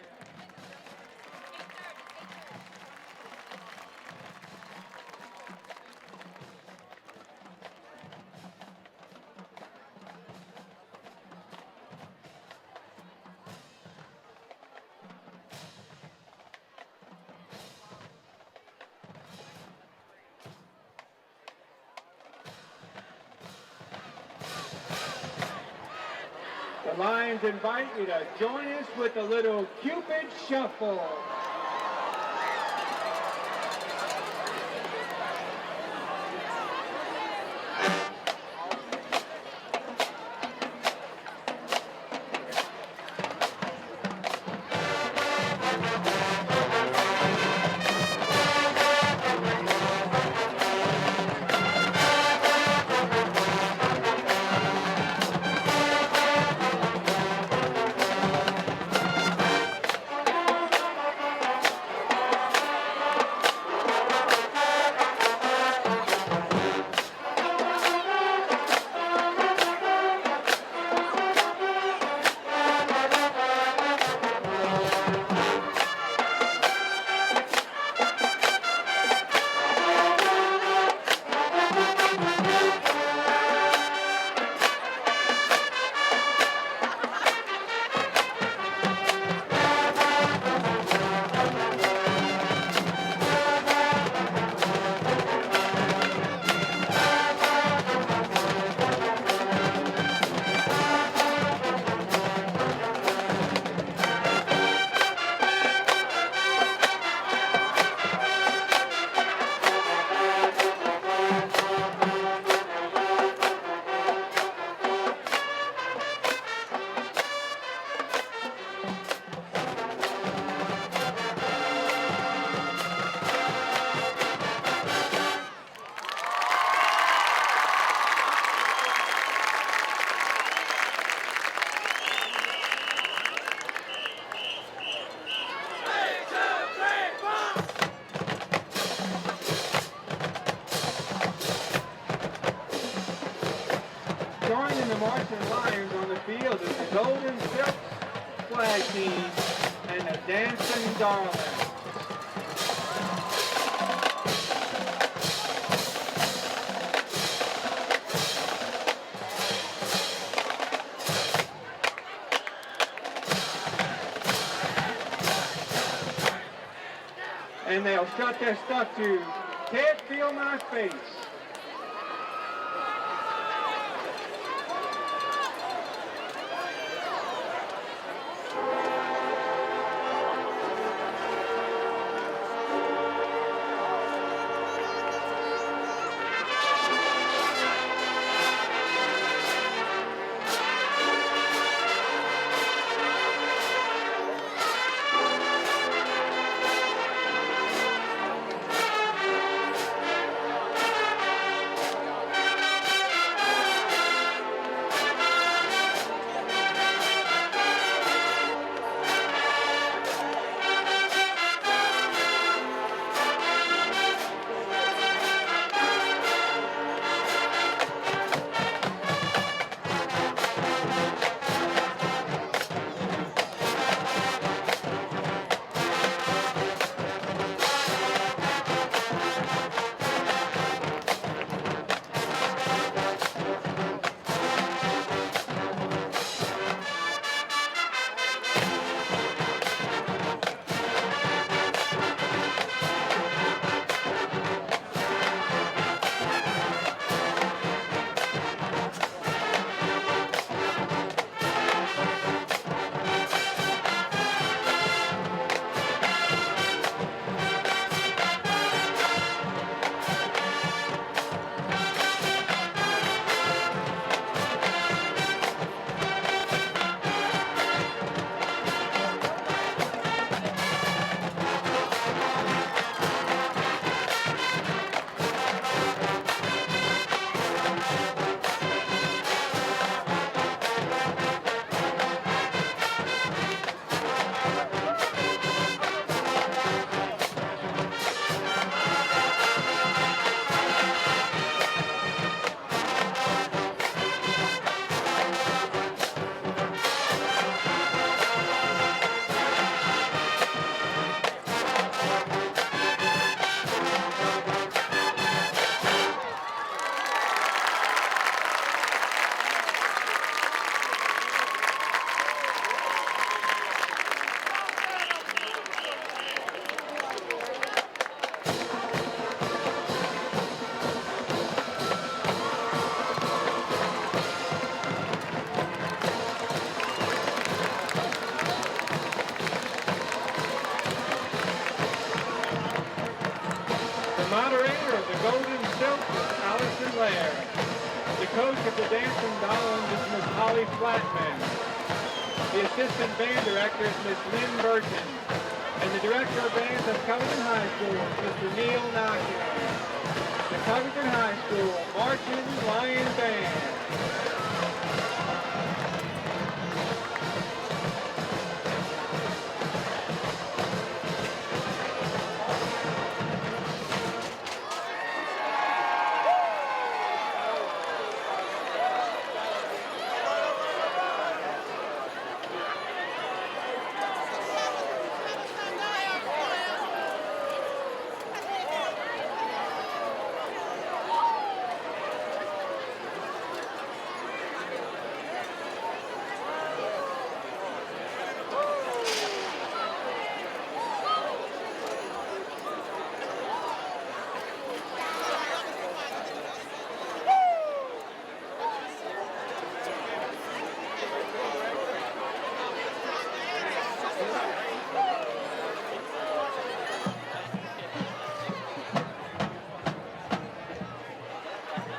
The Lions invite you to join us with a little Cupid Shuffle. Joining the Marching Lions on the field is the Golden Silk Flag Team and the Dancing Darlings. And they'll strut their stuff to Can't Feel My Face. the dancing dolls is Miss Holly Flatman. The assistant band director is Miss Lynn Burton. And the director of bands of Covington High School is Mr. Neil Knockin. The Covington High School Marching Lion Band.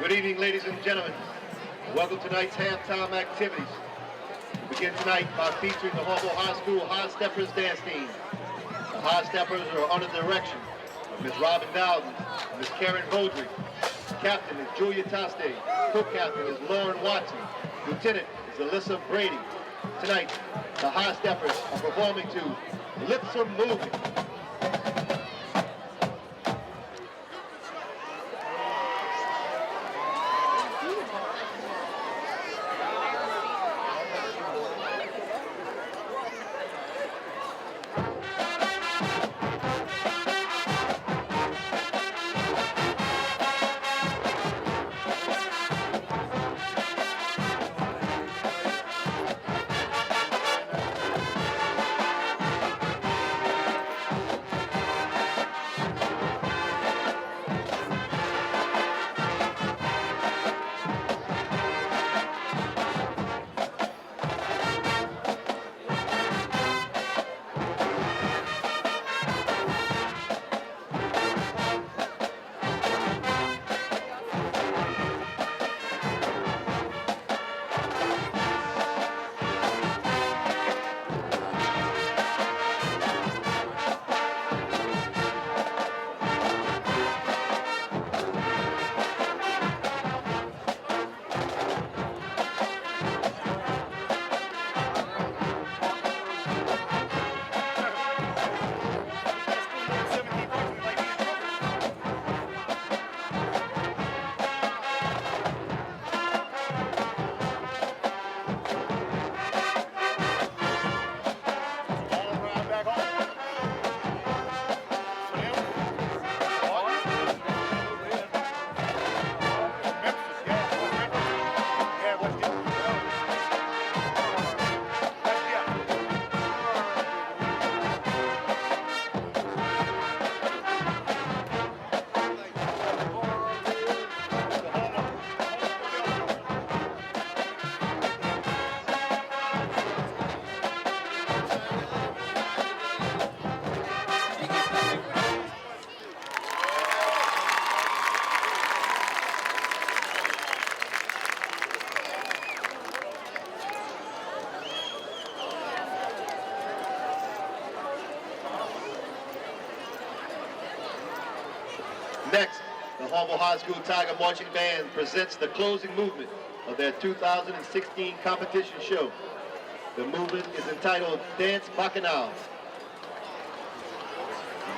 Good evening, ladies and gentlemen. Welcome to tonight's halftime activities. We begin tonight by featuring the Hahnville High School High Steppers dance team. The High Steppers are under the direction of Ms. Robin Dowden and Ms. Karen Vodry. Captain is Julia Toste. Co-captain is Lauren Watson. Lieutenant is Alyssa Brady. Tonight, the High Steppers are performing to Lips Are Moving. Next, the Hahnville High School Tiger Marching Band presents the closing movement of their 2016 competition show. The movement is entitled Dance Bacchanal.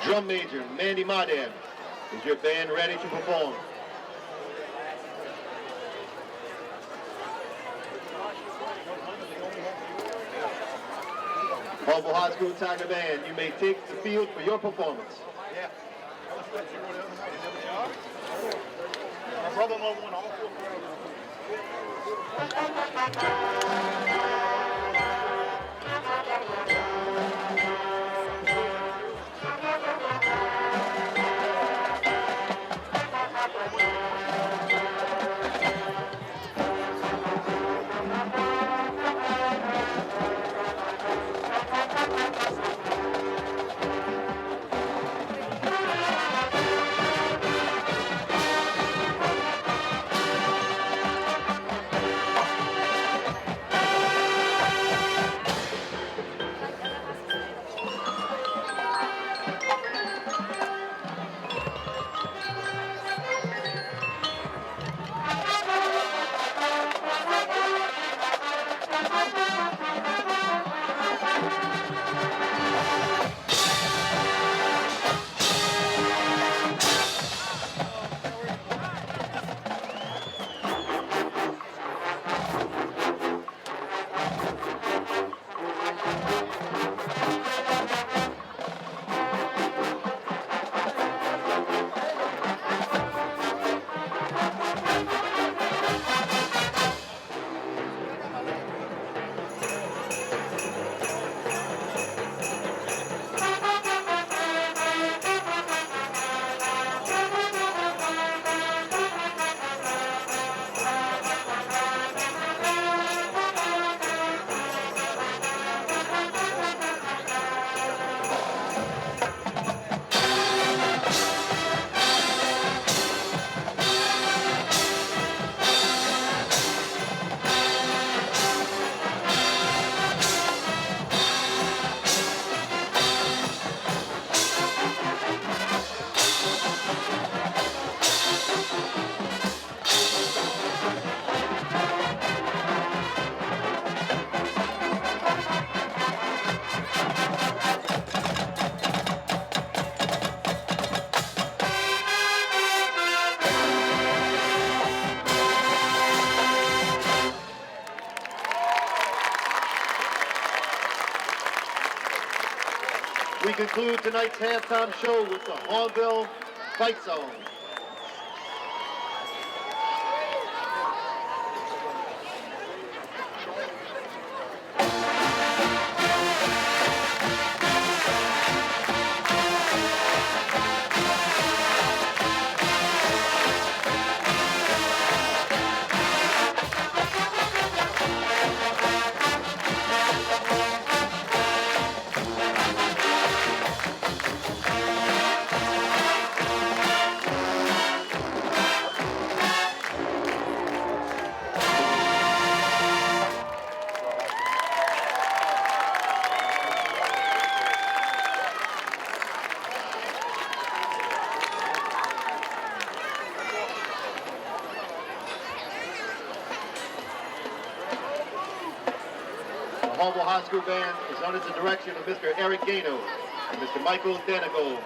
Drum major Mandy Mardan, is your band ready to perform? Hahnville High School Tiger Band, you may take the field for your performance. My brother-in-law won all 4 Thank you. We conclude tonight's halftime show with the Hahnville Fight Song. The Hahnville High School Band is under the direction of Mr. Eric Gano and Mr. Michael Danigo.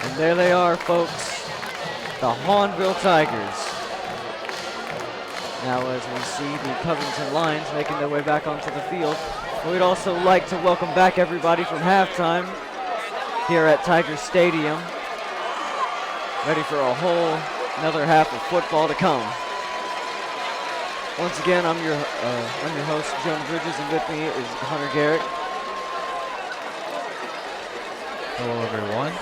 And there they are, folks, the Hahnville Tigers. Now as we see the Covington Lions making their way back onto the field, we'd also like to welcome back everybody from halftime here at Tiger Stadium. Ready for a whole another half of football to come. Once again, I'm your host, Jonah Bridges, and with me is Hunter Garrett. Hello, everyone.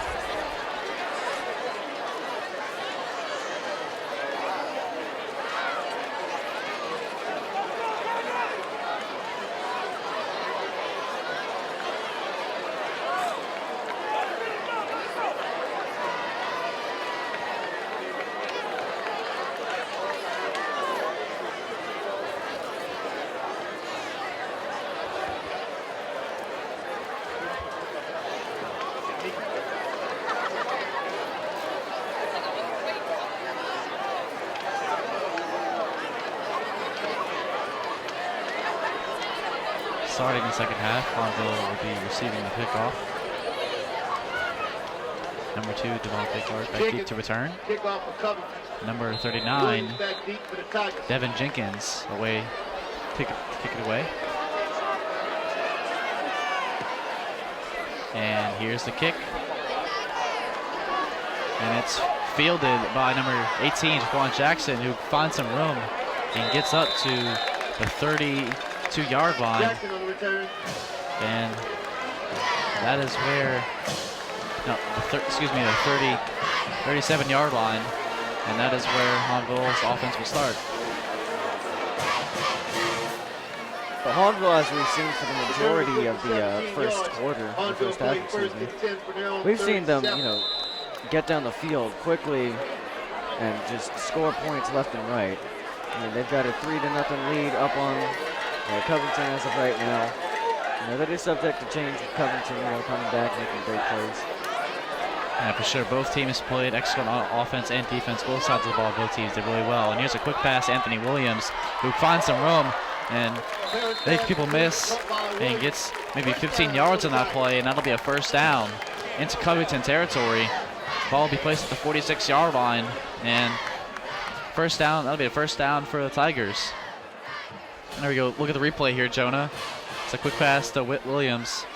Starting in the second half, Hahnville will be receiving the kickoff. Number 2, Devon Pickard, back deep to return. Kickoff for Covington. Number 39, Back deep for the Tigers. Devin Jenkins, away, kick it away. And here's the kick. And it's fielded by number 18, Jaquan Jackson, who finds some room and gets up to the 32-yard line. Jackson on the return. And that is where, no, the 37-yard line. And that is where Hahnville's offense will start. But Hahnville, as we've seen for the majority of the first quarter, the first half, excuse me, we've seen them, get down the field quickly and just score points left and right. I mean, they've got a 3-0 lead up on Covington as of right now. That is subject to change with Covington, coming back, making great plays. Yeah, for sure. Both teams played excellent on offense and defense. Both sides of the ball, both teams did really well. And here's a quick pass, Anthony Williams, who finds some room and makes people miss and gets maybe 15 yards on that play, and that'll be a first down into Covington territory. Ball will be placed at the 46-yard line, and first down. That'll be a first down for the Tigers. There we go. Look at the replay here, Jonah. It's a quick pass to Williams,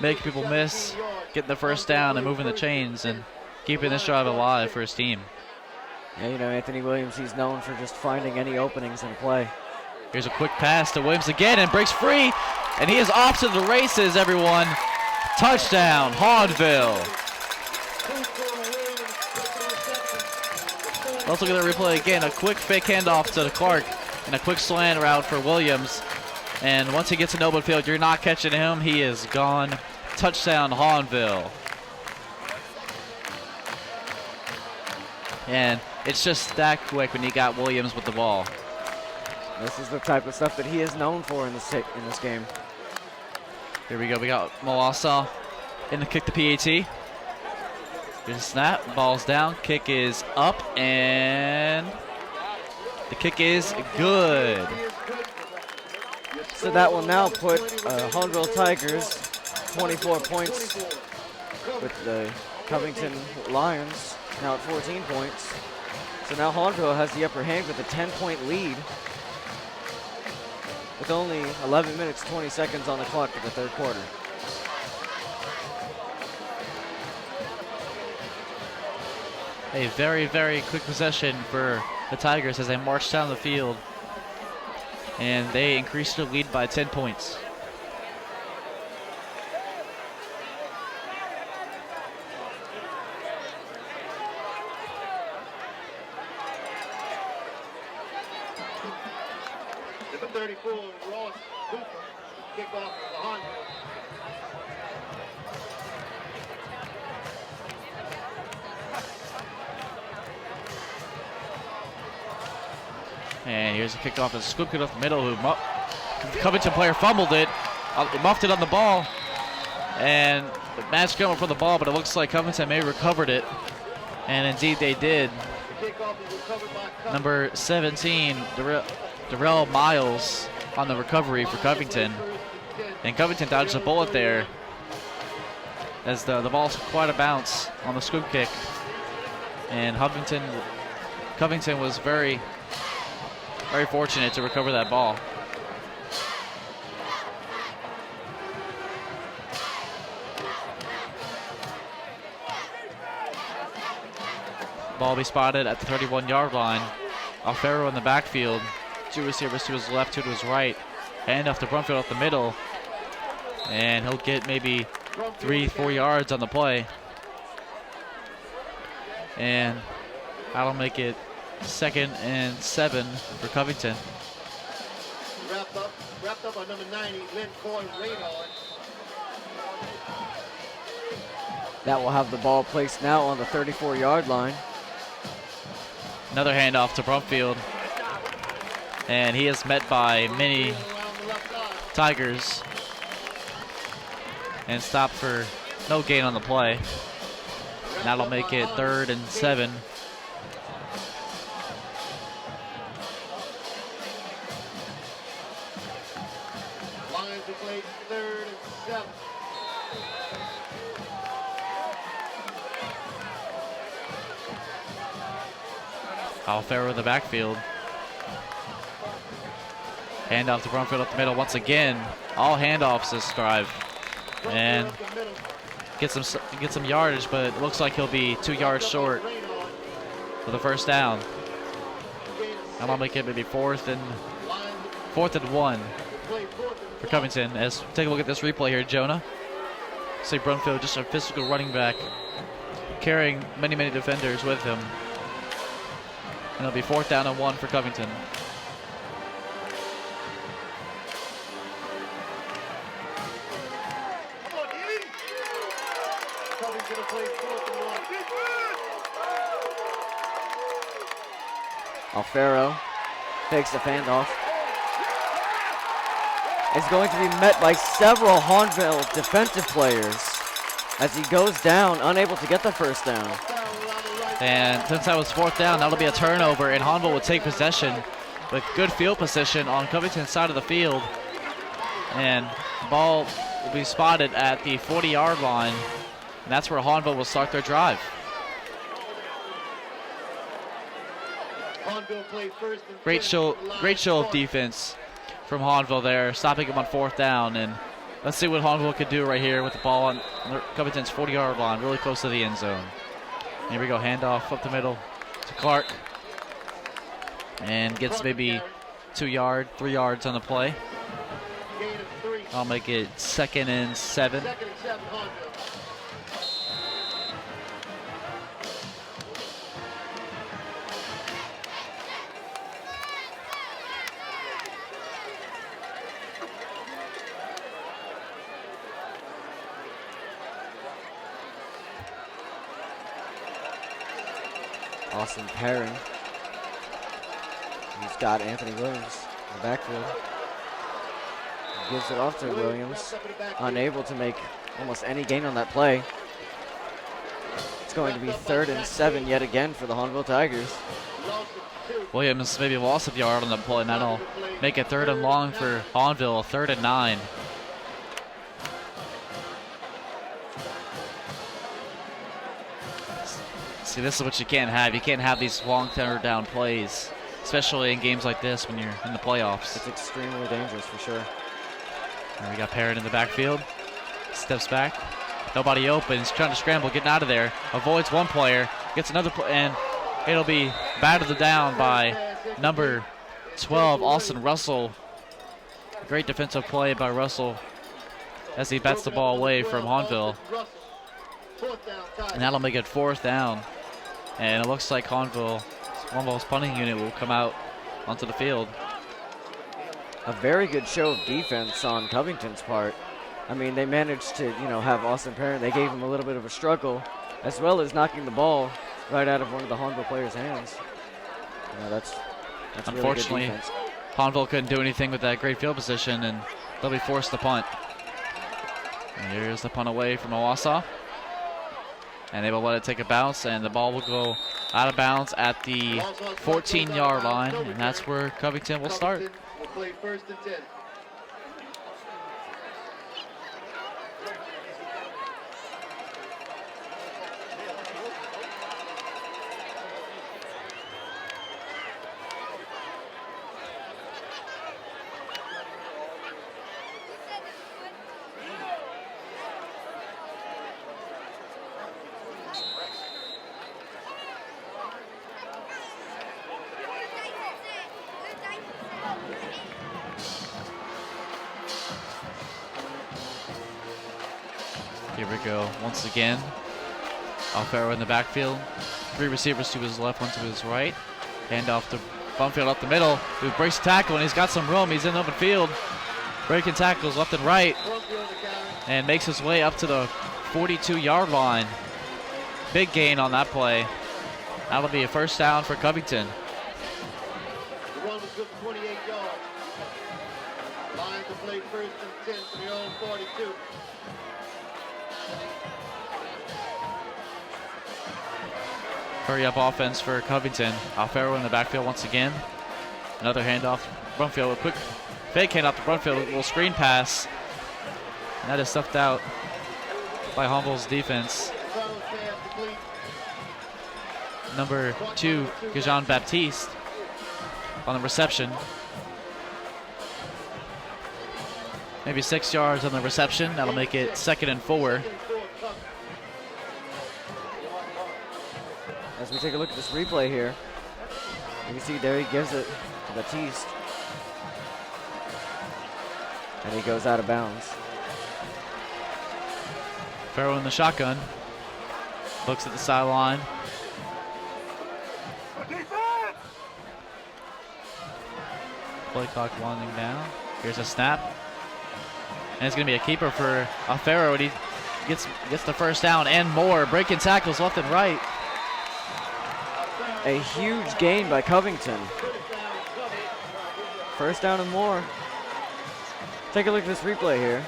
making people miss, getting the first down and moving the chains and keeping this drive alive for his team. Yeah, you know, Anthony Williams, he's known for just finding any openings in play. Here's a quick pass to Williams again and breaks free. And he is off to the races, everyone. Touchdown, Hahnville. Let's look at the replay again. A quick fake handoff to Clark and a quick slant route for Williams. And once he gets in open field, you're not catching him. He is gone. Touchdown, Hahnville. And it's just that quick when you got Williams with the ball. This is the type of stuff that he is known for in this game. Here we go. We got Mawasa in the kick to PAT. Here's a snap. Ball's down. Kick is up. And the kick is good. So that will now put Hahnville Tigers 24 points with the Covington Lions now at 14 points. So now Hahnville has the upper hand with a 10-point lead with only 11 minutes, 20 seconds on the clock for the third quarter. A very, very quick possession for the Tigers as they march down the field. And they increase their lead by 10 points. Number 34, Ross Cooper, kick off for Hahnville. And here's a kickoff and scooped it up the middle. The Covington player fumbled it, muffed it on the ball, and the match going for the ball, but it looks like Covington may have recovered it. And indeed they did. The kickoff is recovered by Number 17, Darrell Miles on the recovery for Covington. And Covington dodged a bullet there as the ball's quite a bounce on the scoop kick. And Covington was very, very fortunate to recover that ball. Ball will be spotted at the 31-yard line. Alfaro in the backfield. Two receivers to his left, two to his right. Hand off to Brumfield up the middle. And he'll get maybe 3-4 yards on the play. And that'll make it 2nd and 7 for Covington. Wrapped up on number 90, Lynn Coy Radar. That will have the ball placed now on the 34-yard line. Another handoff to Brumfield. And he is met by many Tigers. And stopped for no gain on the play. And that'll make it 3rd and 7. Lions will play 3rd and 7. Alfaro in the backfield. Handoff to Brumfield up the middle once again. All handoffs this drive. And get some yardage, but it looks like he'll be 2 yards short for the first down. That'll make it maybe 4th and 1 for Covington. As take a look at this replay here, Jonah. See Brumfield, just a physical running back, carrying many, many defenders with him. And it'll be 4th down and 1 for Covington. Alfaro takes the handoff. Is going to be met by several Hahnville defensive players as he goes down, unable to get the first down. And since that was 4th down, that'll be a turnover, and Hahnville will take possession with good field position on Covington's side of the field. And the ball will be spotted at the 40-yard line, and that's where Hahnville will start their drive. Great show of defense from Hahnville there, stopping him on 4th down. And let's see what Hahnville could do right here with the ball on Covington's 40-yard line, really close to the end zone. Here we go, handoff up the middle to Clark. And gets maybe 3 yards on the play. Gain of 3. I'll make it 2nd and 7. 2nd and 7, Hahnville. Awesome pairing. He's got Anthony Williams in the backfield. Gives it off to Williams. Unable to make almost any gain on that play. It's going to be 3rd and 7 yet again for the Hahnville Tigers. Williams maybe lost a yard on the play, and that'll make it 3rd and long for Hahnville, 3rd and 9. See, this is what you can't have. You can't have these long third down plays, especially in games like this when you're in the playoffs. It's extremely dangerous for sure. And we got Parrott in the backfield. Steps back. Nobody open. He's trying to scramble, getting out of there. Avoids one player. Gets another and it'll be battered down by number 12, Austin Russell. Great defensive play by Russell as he bats the ball away from Hahnville. And that'll make it 4th down. And it looks like Hahnville's punting unit will come out onto the field. A very good show of defense on Covington's part. I mean, they managed to, have Austin Parent. They gave him a little bit of a struggle, as well as knocking the ball right out of one of the Hahnville players' hands. That's unfortunately, really good defense. Hahnville couldn't do anything with that great field position, and they'll be forced to punt. And here's the punt away from Owasso. And they will let it take a bounce, and the ball will go out of bounds at the 14-yard line, and that's where Covington will start. Will play 1st and 10. Here we go once again. Alfaro in the backfield. 3 receivers to his left, 1 to his right. Hand off to Bumfield up the middle, who breaks the tackle, and he's got some room. He's in open field. Breaking tackles left and right. And makes his way up to the 42-yard line. Big gain on that play. That'll be a 1st down for Covington. The run was good for 28 yards. Lions will play 1st and 10 from their own 42. Hurry up offense for Covington. Alfaro in the backfield once again. Another handoff. Brumfield, a quick fake handoff to Brumfield. A little screen pass. And that is stuffed out by Hahnville's defense. Number 2, Gajan Baptiste on the reception. Maybe 6 yards on the reception. That'll make it 2nd and 4. As we take a look at this replay here, you can see there he gives it to Baptiste. And he goes out of bounds. Farrow in the shotgun. Looks at the sideline. Play clock winding down. Here's a snap. And it's going to be a keeper for Alfaro, and he gets the 1st down and more. Breaking tackles left and right. A huge gain by Covington. 1st down and more. Take a look at this replay here.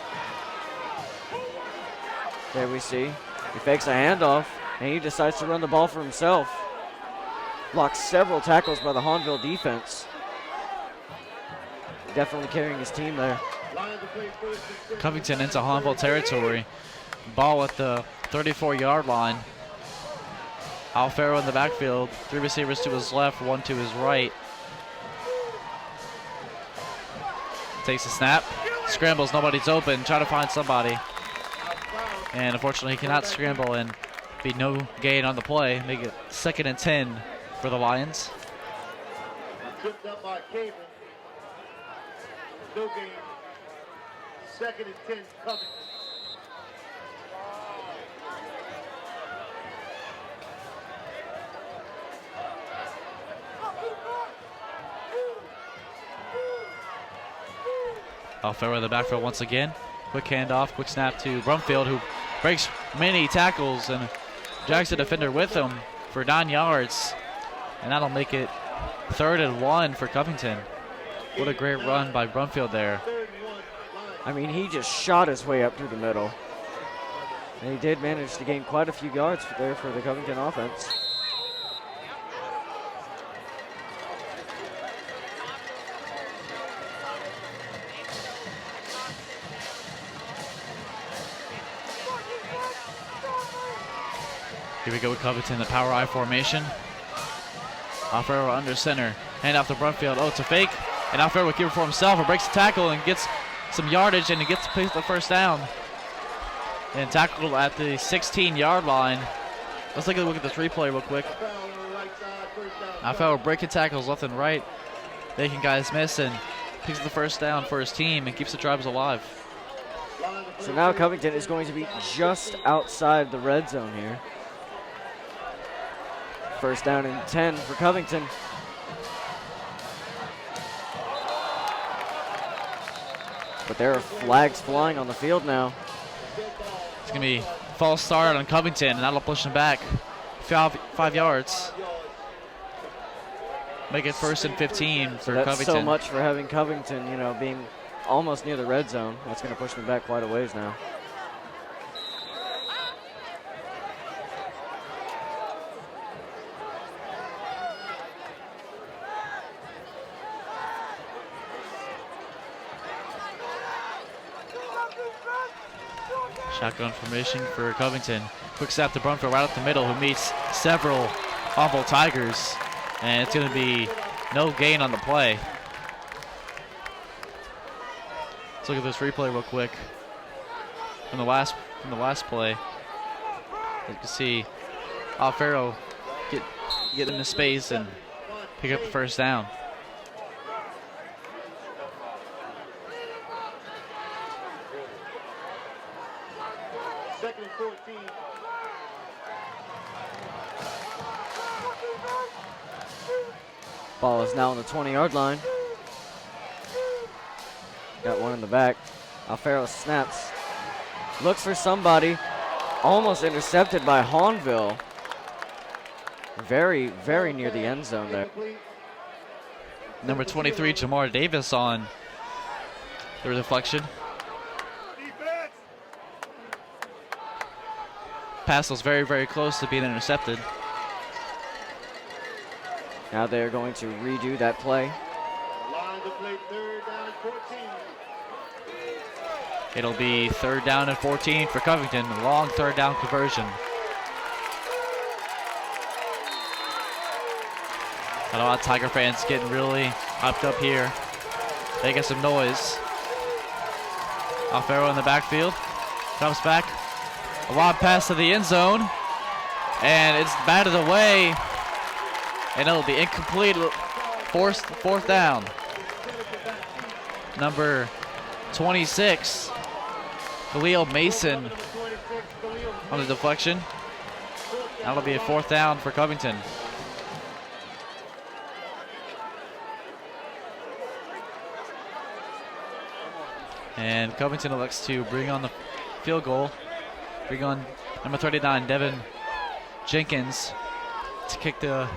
There we see. He fakes a handoff, and he decides to run the ball for himself. Blocks several tackles by the Hahnville defense. Definitely carrying his team there. Covington into Hahnville territory. Ball at the 34-yard line. Alfaro in the backfield. 3 receivers to his left, 1 to his right. Takes a snap. Scrambles, nobody's open. Try to find somebody. And unfortunately, he cannot scramble, and be no gain on the play. Make it 2nd and 10 for the Lions. Tripped up by Cavin. No gain. 2nd and 10, Covington. Alfaro in the backfield once again. Quick handoff, quick snap to Brumfield, who breaks many tackles and drags the defender with him for 9 yards. And that'll make it 3rd and 1 for Covington. What a great run by Brumfield there. I mean, he just shot his way up through the middle. And he did manage to gain quite a few yards there for the Covington offense. Here we go with Covington, the power I formation. Alfaro under center. Hand off to Brumfield. Oh, it's a fake. And Alfaro will keep it for himself and breaks the tackle and gets some yardage, and he gets the 1st down. And tackled at the 16-yard line. Let's take a look at this replay real quick. Alfaro breaking tackles left and right, making guys miss, and picks the 1st down for his team and keeps the drives alive. So now Covington is going to be just outside the red zone here. 1st down and 10 for Covington. But there are flags flying on the field now. It's going to be false start on Covington, and that'll push him back 5 yards. Make it 1st and 15 for That's Covington. so much for having Covington, you know, being almost near the red zone. That's going to push them back quite a ways now. Shotgun formation for Covington. Quick snap to Brumfield right up the middle, who meets several Hahnville Tigers. And it's going to be no gain on the play. Let's look at this replay real quick. From the last play, you can see Alfaro get into space and pick up the 1st down. Ball is now on the 20-yard line. Got one in the back. Alfaro snaps. Looks for somebody. Almost intercepted by Hahnville. Very, very near the end zone there. Number 23, Jamar Davis on the deflection. Pass was very, very close to being intercepted. Now they're going to redo that play. It'll be 3rd down and 14 for Covington. Long 3rd down conversion. A lot of Tiger fans getting really hyped up here. Making some noise. Alfaro in the backfield. Comes back. A lob pass to the end zone. And it's batted away. And it'll be incomplete. 4th down. Number 26, Khalil Mason on the deflection. That'll be a 4th down for Covington. And Covington elects to bring on the field goal. Bring on number 39, Devin Jenkins, to kick the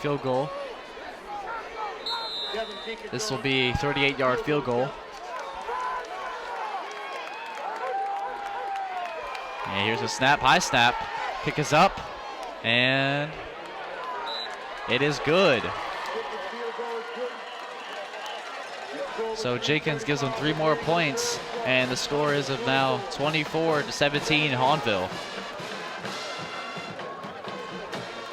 field goal. This will be a 38-yard field goal. And here's a snap, high snap. Kick is up, and it is good. So Jenkins gives them 3 more points, and the score is of now 24-17 Hahnville.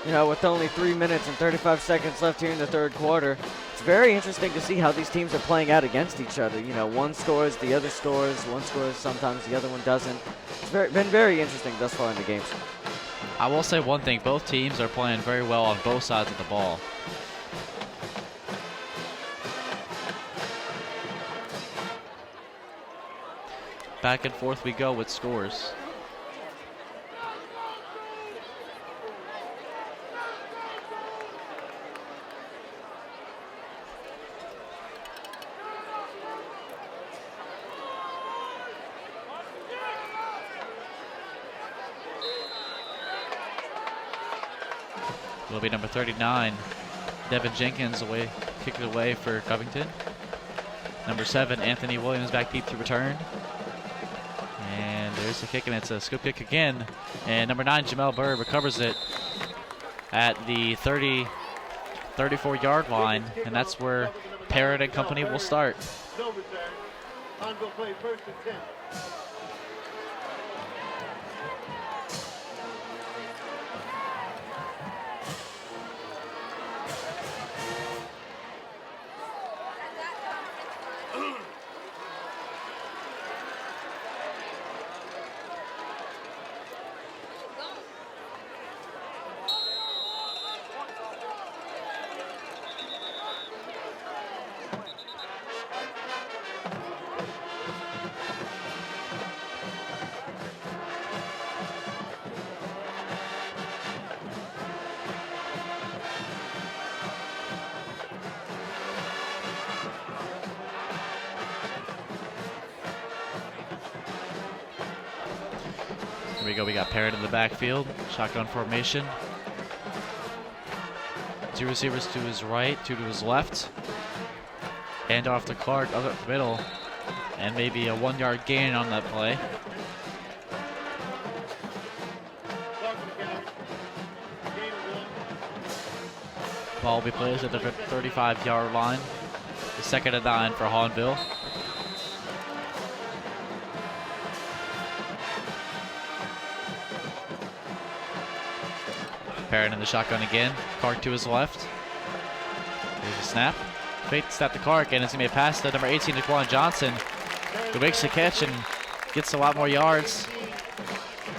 You know, with only 3 minutes and 35 seconds left here in the 3rd quarter, it's very interesting to see how these teams are playing out against each other. You know, one scores, the other scores, one scores, sometimes the other one doesn't. It's been very interesting thus far in the games. I will say one thing, both teams are playing very well on both sides of the ball. Back and forth we go with scores. Will be number 39, Devin Jenkins away, kick it away for Covington. Number 7, Anthony Williams back deep to return. And there's the kick, and it's a scoop kick again. And number 9, Jamel Bird recovers it at the 34-yard line, and that's where Parrott and company will start. No return. Hahnville play first and 10. Here we go, we got Parrott in the backfield, shotgun formation. 2 receivers to his right, 2 to his left. Hand off to Clark, up the middle, and maybe a 1-yard gain on that play. Ball will be placed at the 35-yard line. The 2nd and 9 for Hahnville. Parrott in the shotgun again. Clark to his left. Here's a snap. Fake snap to Clark, and it's going to be a pass to number 18, Daquan Johnson, who makes the catch and gets a lot more yards.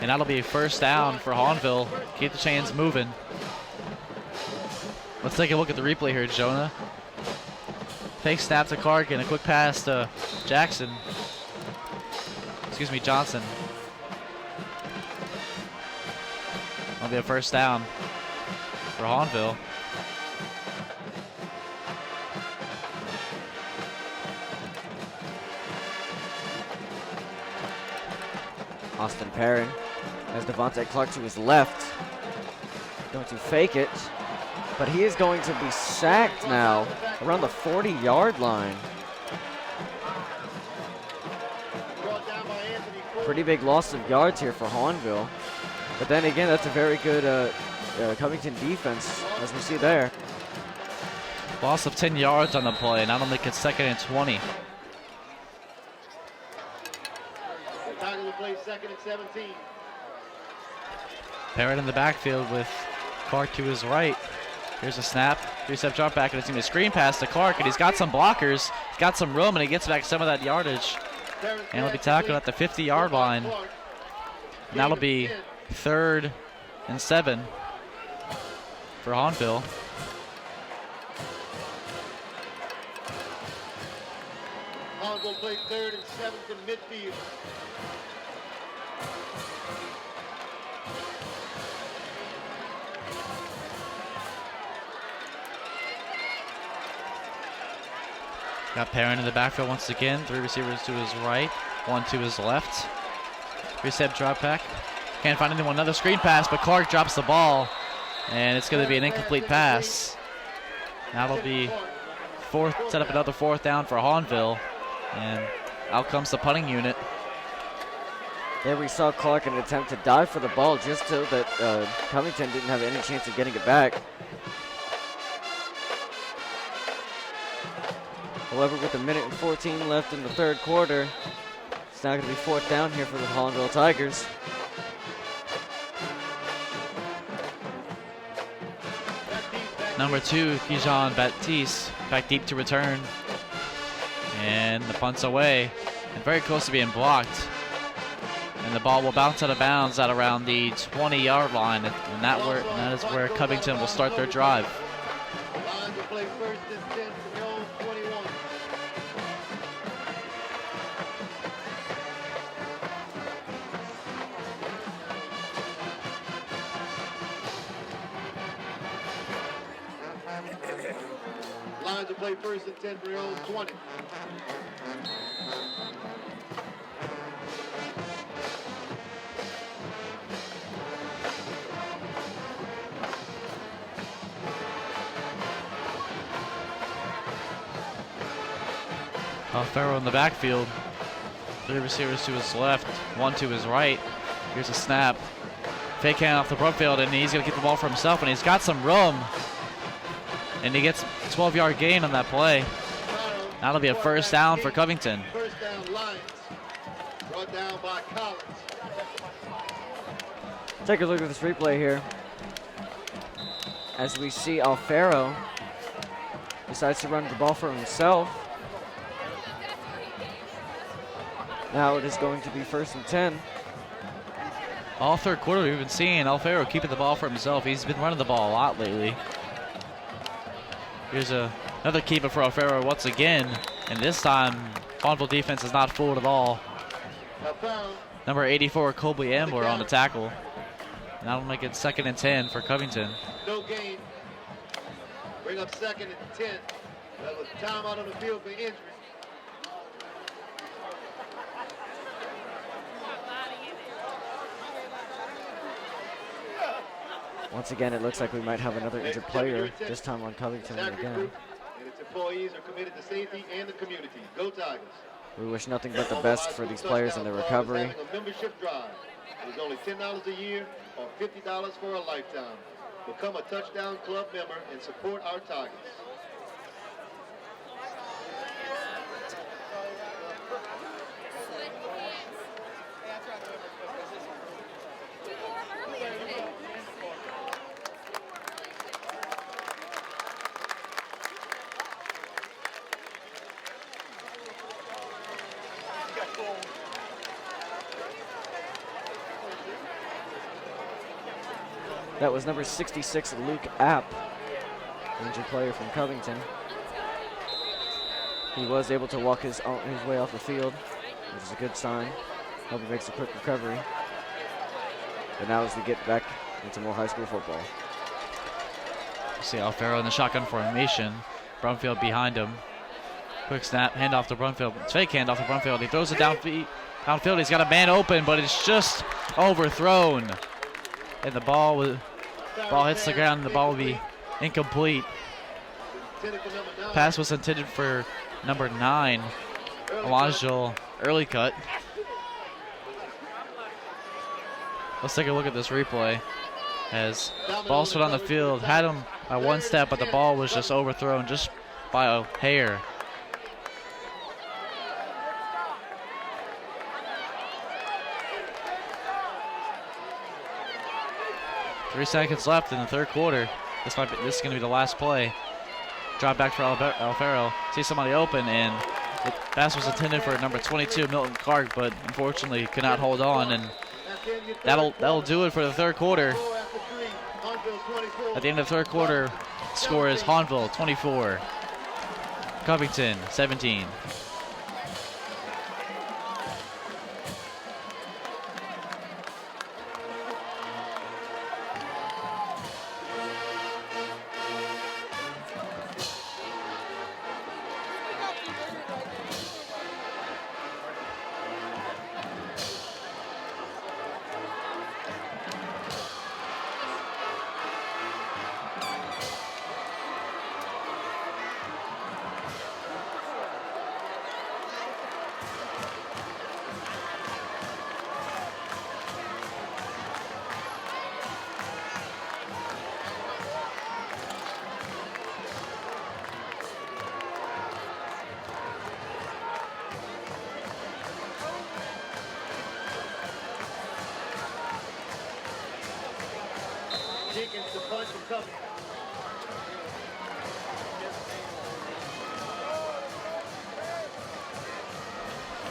And that'll be a first down for Hahnville. Keep the chains moving. Let's take a look at the replay here, Jonah. Fake snap to Clark and a quick pass to Johnson. That'll be a first down for Hahnville. Austin Perrin has Devontae Clark to his left. Going to fake it, but he is going to be sacked now around the 40-yard line. Pretty big loss of yards here for Hahnville. But then again, that's a very good Covington defense, as we see there. Loss of 10 yards on the play, and that'll make it 2nd and 20. Time to play 2nd and 17. Parrott in the backfield with Clark to his right. Here's a snap, 3-step drop back, and it's going to be a screen pass to Clark, and he's got some blockers, he's got some room, and he gets back some of that yardage. And he'll be tackled at the 50-yard line. And that'll be 3rd and 7 for Hahnville. Hahnville play 3rd and 7th in midfield. Got Perrin in the backfield once again. 3 receivers to his right, 1 to his left. 3-step drop back. Can't find anyone. Another screen pass, but Clark drops the ball, and it's going to be an incomplete pass. That'll be set up another 4th down for Hahnville, and out comes the punting unit. There we saw Clark in an attempt to dive for the ball just so that Covington didn't have any chance of getting it back. However, with 1:14 left in the 3rd quarter, it's now going to be 4th down here for the Hahnville Tigers. Number 2, Kijan Baptiste, back deep to return. And the punt's away, and very close to being blocked. And and the ball will bounce out of bounds at around the 20-yard line, and that is where Covington will start their drive. Lions will play first and 10 from their own 21. Lions will play first and 10 from their own 20. Farrow in the backfield. 3 receivers to his left, 1 to his right. Here's a snap. Fake hand off the Brumfield, and he's going to get the ball for himself, and he's got some room. And he gets a 12-yard gain on that play. That'll be a first down for Covington. First down, Lions. Brought down by Collins. Take a look at this replay here. As we see Alfaro decides to run the ball for himself. Now it is going to be first and 10. All third quarter, we've been seeing Alfaro keeping the ball for himself. He's been running the ball a lot lately. Here's another keeper for Alfaro once again. And this time, Hahnville defense is not fooled at all. Number 84, Colby Ambler on the tackle. And that'll make it second and 10 for Covington. No gain. Bring up second and 10. That was timeout on the field for injury. Once again, it looks like we might have another injured player, this time on Covington again. And its employees are committed to safety and the community. Go Tigers. We wish nothing but the best for these players in their recovery. Having a membership drive. It is only $10 a year or $50 for a lifetime. Become a Touchdown Club member and support our Tigers. That was number 66, Luke App, injured player from Covington. He was able to walk his way off the field, which is a good sign. Hope he makes a quick recovery. But now as we get back into more high school football. See Alfaro in the shotgun formation. Brumfield behind him. Quick snap, hand off to Brumfield. Fake hand off to Brumfield. He throws it downfield. He's got a man open, but it's just overthrown. And the ball hits the ground, and the ball will be incomplete. Pass was intended for number 9, Elijah Early Cut. Let's take a look at this replay. As ball slid on the field, had him by 1 step, but the ball was just overthrown just by a hair. Three seconds left in the third quarter. This is going to be the last play. Drop back for Alfaro. See somebody open, and the pass was intended for number 22, Milton Clark, but unfortunately could not hold on, and that'll do it for the third quarter. At the end of the third quarter, score is Hahnville 24, Covington 17.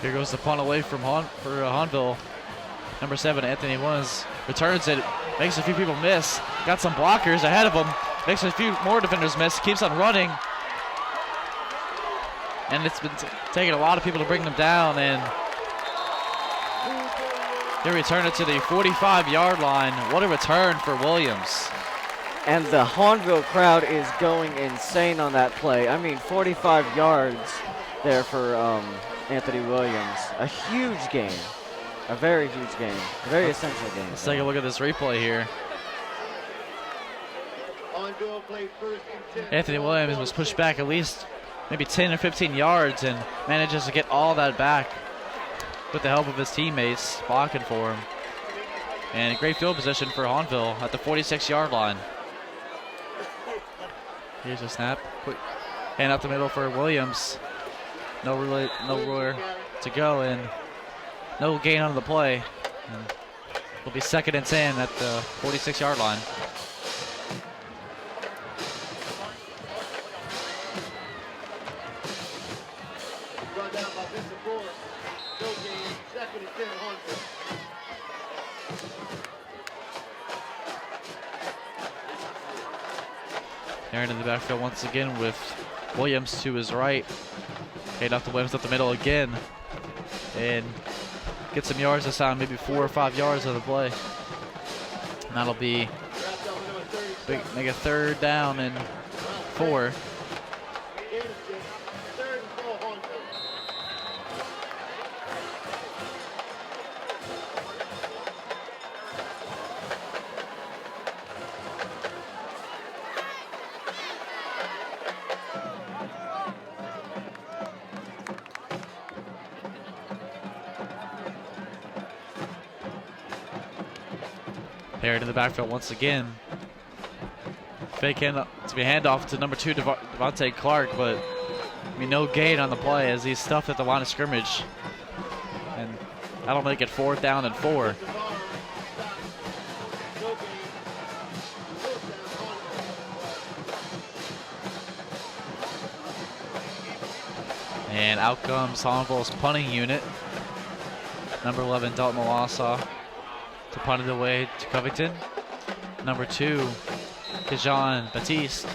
Here goes the punt away from Hahnville. Number 7, Anthony Williams, returns it, makes a few people miss, got some blockers ahead of him, makes a few more defenders miss, keeps on running. And it's been taking a lot of people to bring them down, and they return it to the 45-yard line. What a return for Williams. And the Hahnville crowd is going insane on that play. I mean, 45 yards there for Anthony Williams. A huge game. A very huge game. A very essential game. Let's take a look at this replay here. Anthony Williams was pushed back at least maybe 10 or 15 yards and manages to get all that back with the help of his teammates blocking for him. And a great field position for Hahnville at the 46-yard line. Here's a snap. Quick hand out the middle for Williams. Nowhere to go, and no gain on the play. And it'll be 2nd and 10 at the 46-yard line. Run down by Vincent Ford. No gain. 2nd and 10, Hahnville. Aaron in the backfield once again with Williams to his right. Hand off to Williams up the middle again. And get some yards this time, maybe 4 or 5 yards of the play. And that'll be make a 3rd down and 4. Paired in the backfield once again. Fake handoff to number 2, Devontae Clark, but I mean, no gain on the play as he's stuffed at the line of scrimmage. And that'll make it 4th down and 4. And out comes Hahnville's punting unit. Number 11, Dalton Malasa, to punt it away to Covington. Number 2, Kajan Batiste,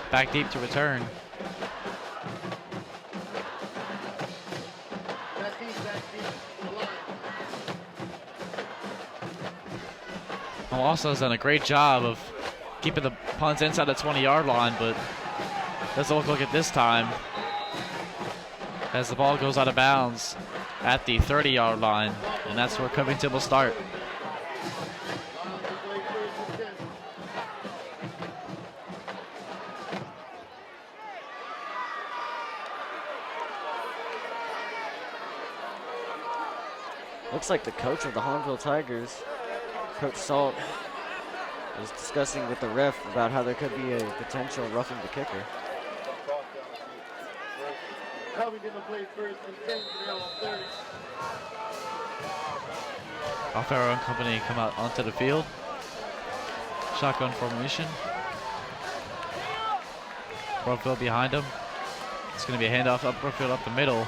back deep to return. Malasa has done a great job of keeping the punts inside the 20-yard line, but doesn't look like it this time, as the ball goes out of bounds at the 30-yard line, and that's where Covington will start. Looks like the coach of the Hahnville Tigers, Coach Salt, is discussing with the ref about how there could be a potential roughing the kicker. Covington will play 1st and 10. They're on 30. Alfaro and company come out onto the field. Shotgun formation. Brumfield behind him. It's going to be a handoff up Brumfield up the middle,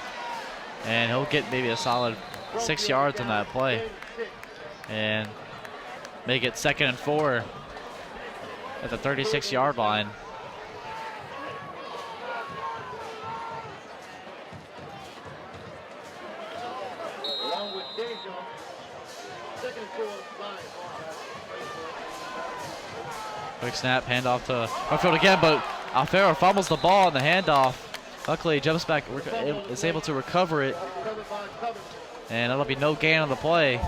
and he'll get maybe a solid 6 yards on that play and make it 2nd and 4 at the 36-yard line. Along with Dejon, 2nd and 4 line. Quick snap, handoff to Brumfield again, but Alfaro fumbles the ball on the handoff. Luckily, he jumps back, is able to recover it, and it'll be no gain on the play.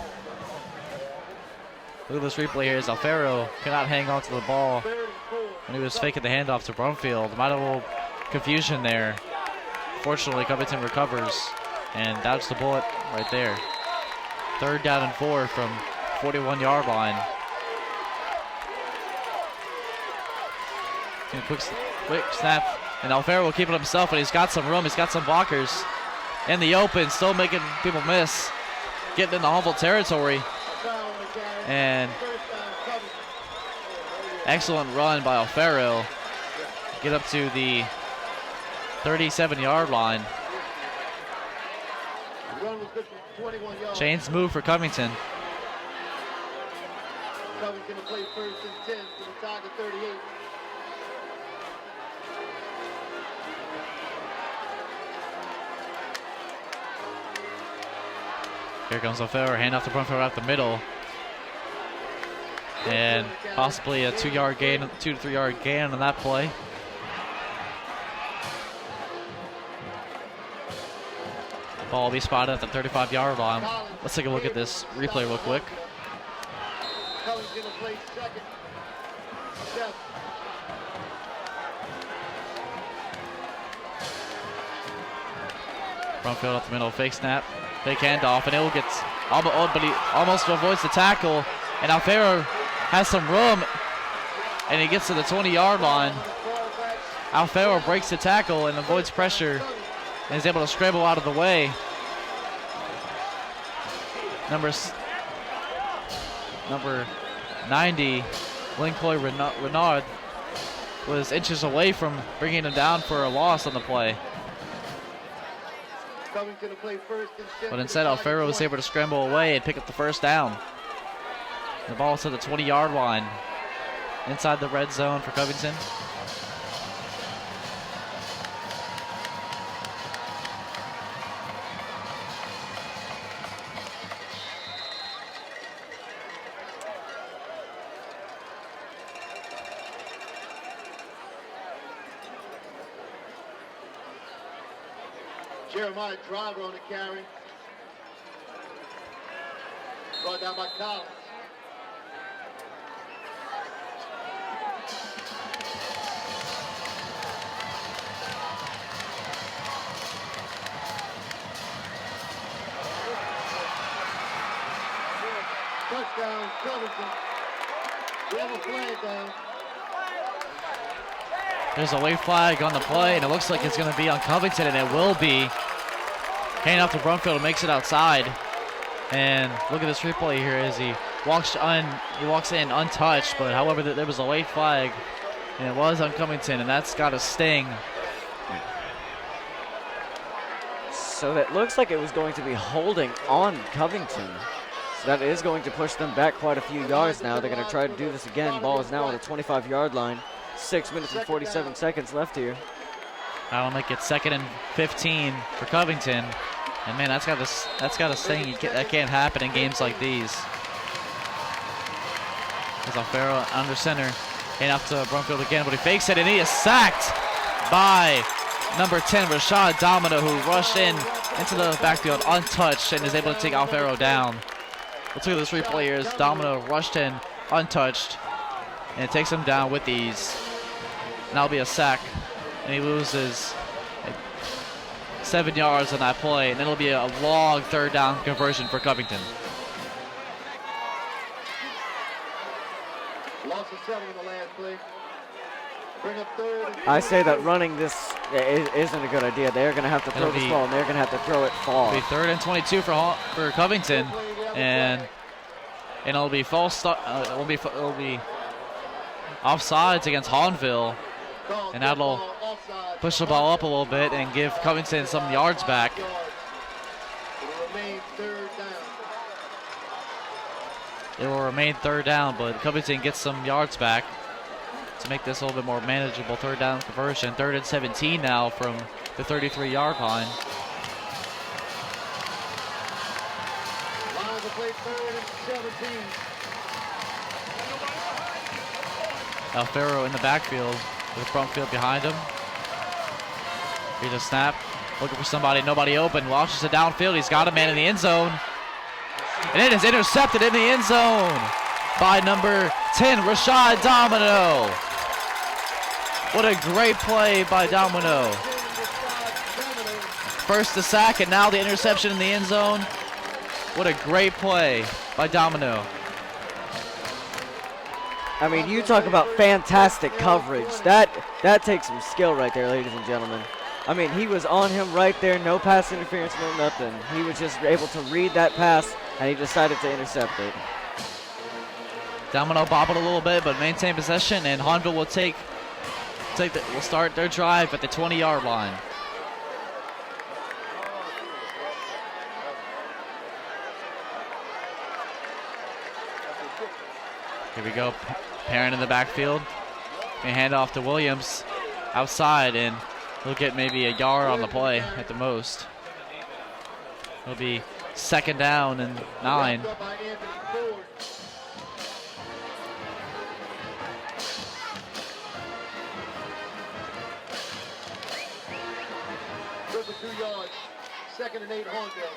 Look at this replay here as Alfaro cannot hang on to the ball when he was faking the handoff to Brumfield. Might have a little confusion there. Fortunately, Covington recovers and dodged the bullet right there. 3rd down and 4 from 41-yard line. Quick snap, and Alfaro will keep it himself, and he's got some room. He's got some blockers in the open, still making people miss. Getting in the Hahnville territory. And excellent run by Alfaro. Get up to the 37-yard line. Chains move for Covington. Covington to play first and 10 to the Tiger 38. Here comes O'Farrell, hand off to Brunfield up the middle. And possibly a 2 to 3 yard gain on that play. Ball will be spotted at the 35-yard line. Let's take a look at this replay real quick. Covington to play second. Steph. Brunfield up the middle, fake snap, fake handoff, and it will get but he almost avoids the tackle. And Alfaro has some room, and he gets to the 20-yard line. Alfaro breaks the tackle and avoids pressure, and is able to scramble out of the way. Number 90, Lincoln Renard, was inches away from bringing him down for a loss on the play. But instead, Alfaro was able to scramble away and pick up the first down. The ball to the 20-yard line, inside the red zone for Covington. Jeremiah Driver on the carry. Brought down by Collins. Touchdown, Covington. We have a flag down. There's a late flag on the play, and it looks like it's going to be on Covington, and it will be. Hand off to Brunfield, makes it outside. And look at this replay here as he walks in untouched, but however there was a late flag, and it was on Covington, and that's got to sting. So that looks like it was going to be holding on Covington. So that is going to push them back quite a few yards now. They're going to try to do this again. Ball is now on the 25-yard line. 6 minutes and 47 seconds left here. That'll make it 2nd and 15 for Covington. And man, that's got to sting. That can't happen in games like these. There's Alfaro under center. And up to Brunfield again, but he fakes it, and he is sacked by number 10, Rashad Domino, who rushed into the backfield untouched and is able to take Alfaro down. Let's look at this replay here as Domino rushed in untouched and takes him down with ease. And that'll be a sack, and he loses 7 yards on that play, and it'll be a long 3rd down conversion for Covington. Loss of 7 in the last play. Bring up 3rd. I say that running this isn't a good idea. They're going to have to throw this ball, and they're going to have to throw it far. It'll be 3rd and 22 for Covington, and it'll be it'll be offsides against Hahnville, and that'll push the ball up a little bit and give Covington some yards back. It will remain 3rd down, but Covington gets some yards back to make this a little bit more manageable 3rd down conversion. 3rd and 17 now from the 33-yard line. Lions will play 3rd and 17. Alfaro in the backfield with Brunfield behind him. Here's a snap, looking for somebody, nobody open, launches it downfield, he's got a man in the end zone. And it is intercepted in the end zone by number 10, Rashad Domino. What a great play by Domino. First the sack and now the interception in the end zone. What a great play by Domino. I mean, you talk about fantastic coverage. That takes some skill right there, ladies and gentlemen. I mean, he was on him right there, no pass interference, no nothing. He was just able to read that pass, and he decided to intercept it. Domino bobbled a little bit, but maintained possession, and Hahnville will will start their drive at the 20-yard line. Here we go. Perrin in the backfield. And hand off to Williams outside, and he'll get maybe a yard on the play at the most. It'll be 2nd down and 9. Good for 2 yards. 2nd and 8, Hahnville.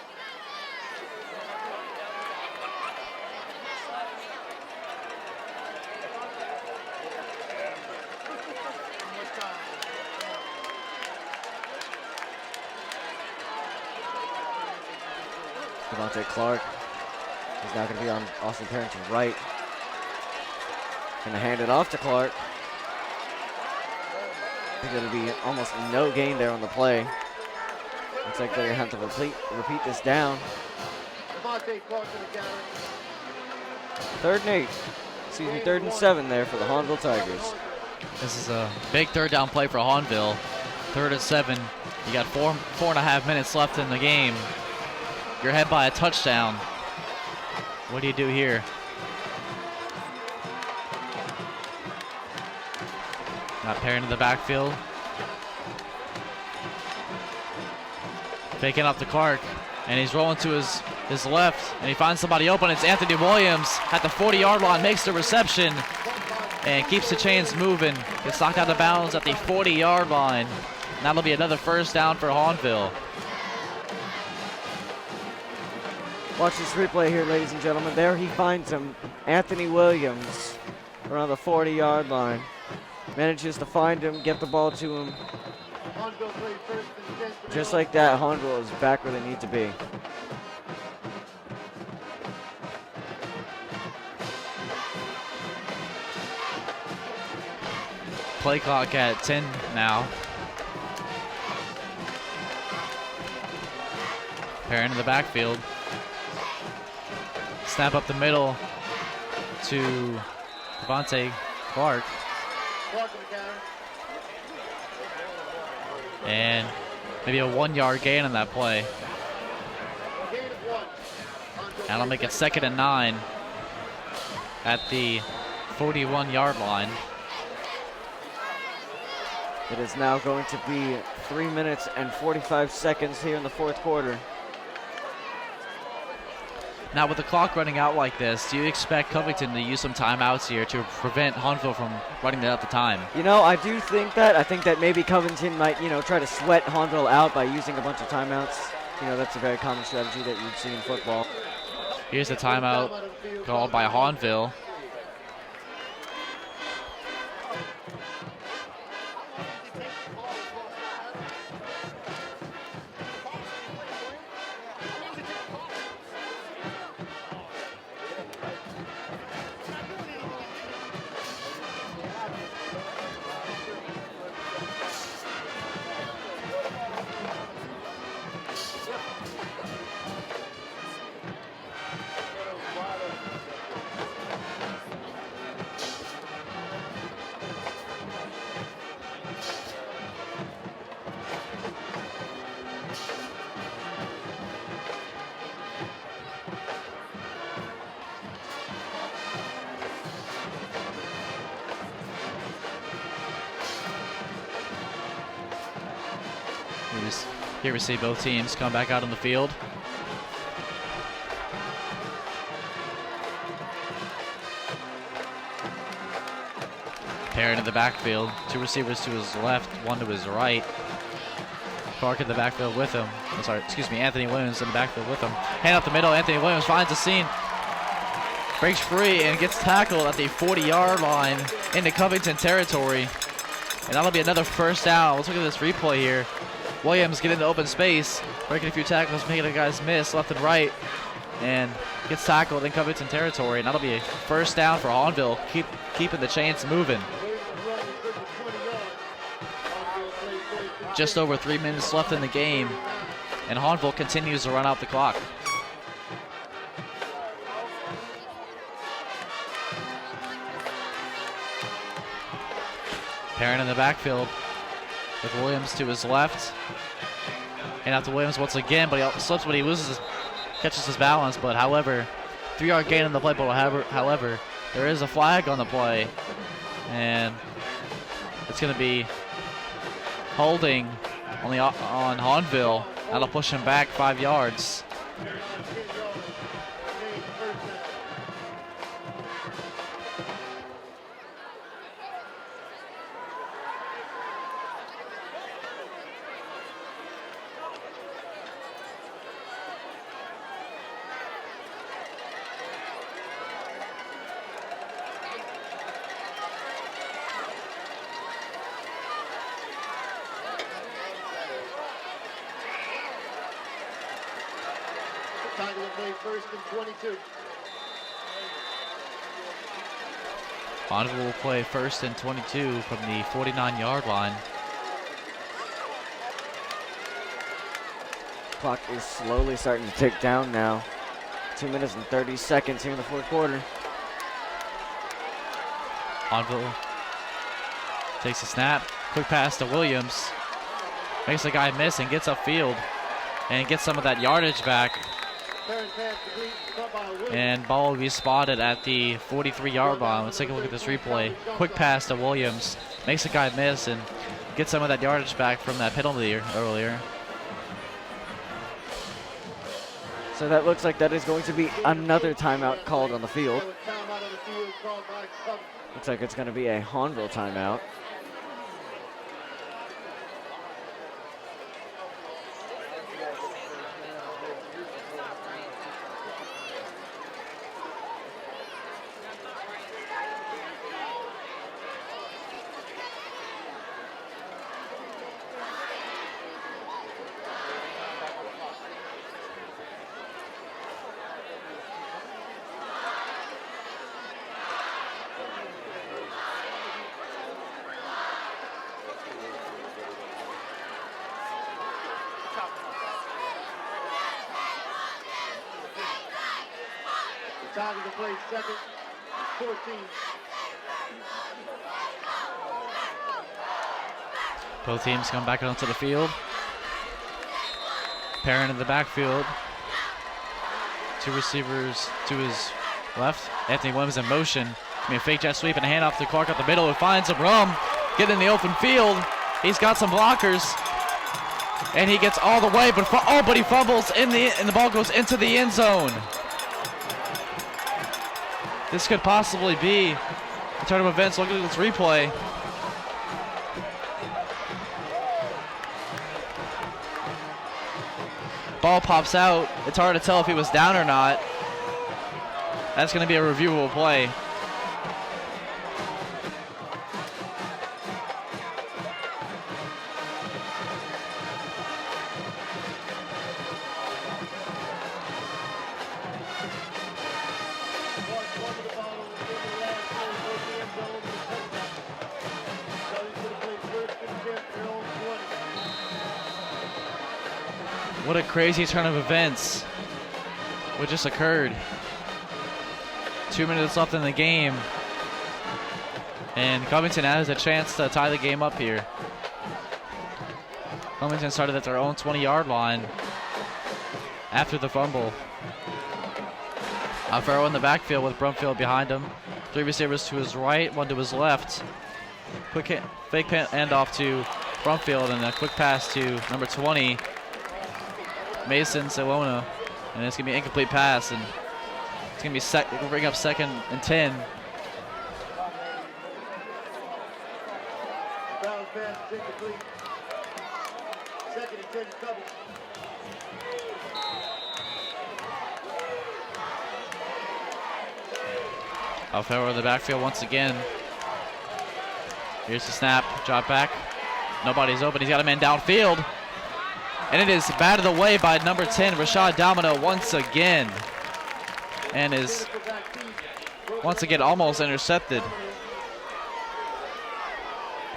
Devontae Clark is now going to be on Austin Perrin's right. Going to hand it off to Clark. I think it'll be almost no gain there on the play. Looks like they're going to have to repeat this down. Devontae Clark to the carry. 3rd and 8. Excuse me, 3rd and 7 there for the Hahnville Tigers. This is a big 3rd down play for Hahnville. 3rd and 7. You got 4.5 minutes left in the game. You're ahead by a touchdown. What do you do here? Not Perrin in the backfield. Faking up to Clark, and he's rolling to his left, and he finds somebody open. It's Anthony Williams at the 40-yard line, makes the reception, and keeps the chains moving. Gets knocked out of bounds at the 40-yard line. That'll be another 1st down for Hahnville. Watch this replay here, ladies and gentlemen. There he finds him, Anthony Williams, around the 40-yard line. Manages to find him, get the ball to him. Just like that, Hahnville is back where they need to be. Play clock at 10 now. Perrin in the backfield. Snap up the middle to Devontae Clark. And maybe a 1-yard gain on that play. And I'll make it 2nd and 9 at the 41-yard line. It is now going to be 3 minutes and 45 seconds here in the 4th quarter. Now, with the clock running out like this, do you expect Covington to use some timeouts here to prevent Hahnville from running out the time? You know, I do think that. I think that maybe Covington might, try to sweat Hahnville out by using a bunch of timeouts. That's a very common strategy that you'd see in football. Here's the timeout called by Hahnville. Here we see both teams come back out on the field. Perrin in the backfield. 2 receivers to his left, 1 to his right. Clark in the backfield with him. Anthony Williams in the backfield with him. Hand up the middle. Anthony Williams finds the seam. Breaks free and gets tackled at the 40-yard line into Covington territory. And that'll be another 1st down. Let's look at this replay here. Williams get into open space, breaking a few tackles, making the guys miss left and right, and gets tackled in Covington territory. And that'll be a 1st down for Hahnville, keeping the chains moving. Just over 3 minutes left in the game, and Hahnville continues to run out the clock. Perrin in the backfield with Williams to his left. And out to Williams once again, but he slips when he catches his balance. But however, 3-yard gain on the play, but however, There is a flag on the play, and it's going to be holding on Hahnville. That'll push him back 5 yards. Tiger will play first and 22. Hahnville will play first and 22 from the 49-yard line. Clock is slowly starting to tick down now. 2 minutes and 30 seconds here in the fourth quarter. Hahnville takes a snap. Quick pass to Williams. Makes the guy miss and gets upfield and gets some of that yardage back. And ball will be spotted at the 43-yard line. Let's take a look at this replay. Quick pass to Williams. Makes the guy miss and gets some of that yardage back from that penalty earlier. So that looks like that is going to be another timeout called on the field. Looks like it's going to be a Hahnville timeout. Tigers will play second, 14. Both teams come back onto the field. Parent in the backfield. Two receivers to his left. Anthony Williams in motion. A fake jet sweep and a handoff to Clark up the middle. It finds some room. Getting in the open field. He's got some blockers. And he gets all the way, but he fumbles and the ball goes into the end zone. This could possibly be a turn of events. Look at this replay. Ball pops out. It's hard to tell if he was down or not. That's going to be a reviewable play. What a crazy turn of events. What just occurred. 2 minutes left in the game. And Covington has a chance to tie the game up here. Covington started at their own 20-yard line after the fumble. Alfaro in the backfield with Brumfield behind him. Three receivers to his right, one to his left. Fake handoff to Brumfield and a quick pass to number 20. Mason Sewona, and it's gonna be an incomplete pass, and it's gonna be bring up second and 10. Brown pass is incomplete. Second and 10 covered. Alfaro in the backfield once again. Here's the snap, drop back. Nobody's open. He's got a man downfield. And it is batted away by number 10, Rashad Domino, once again. And is once again almost intercepted.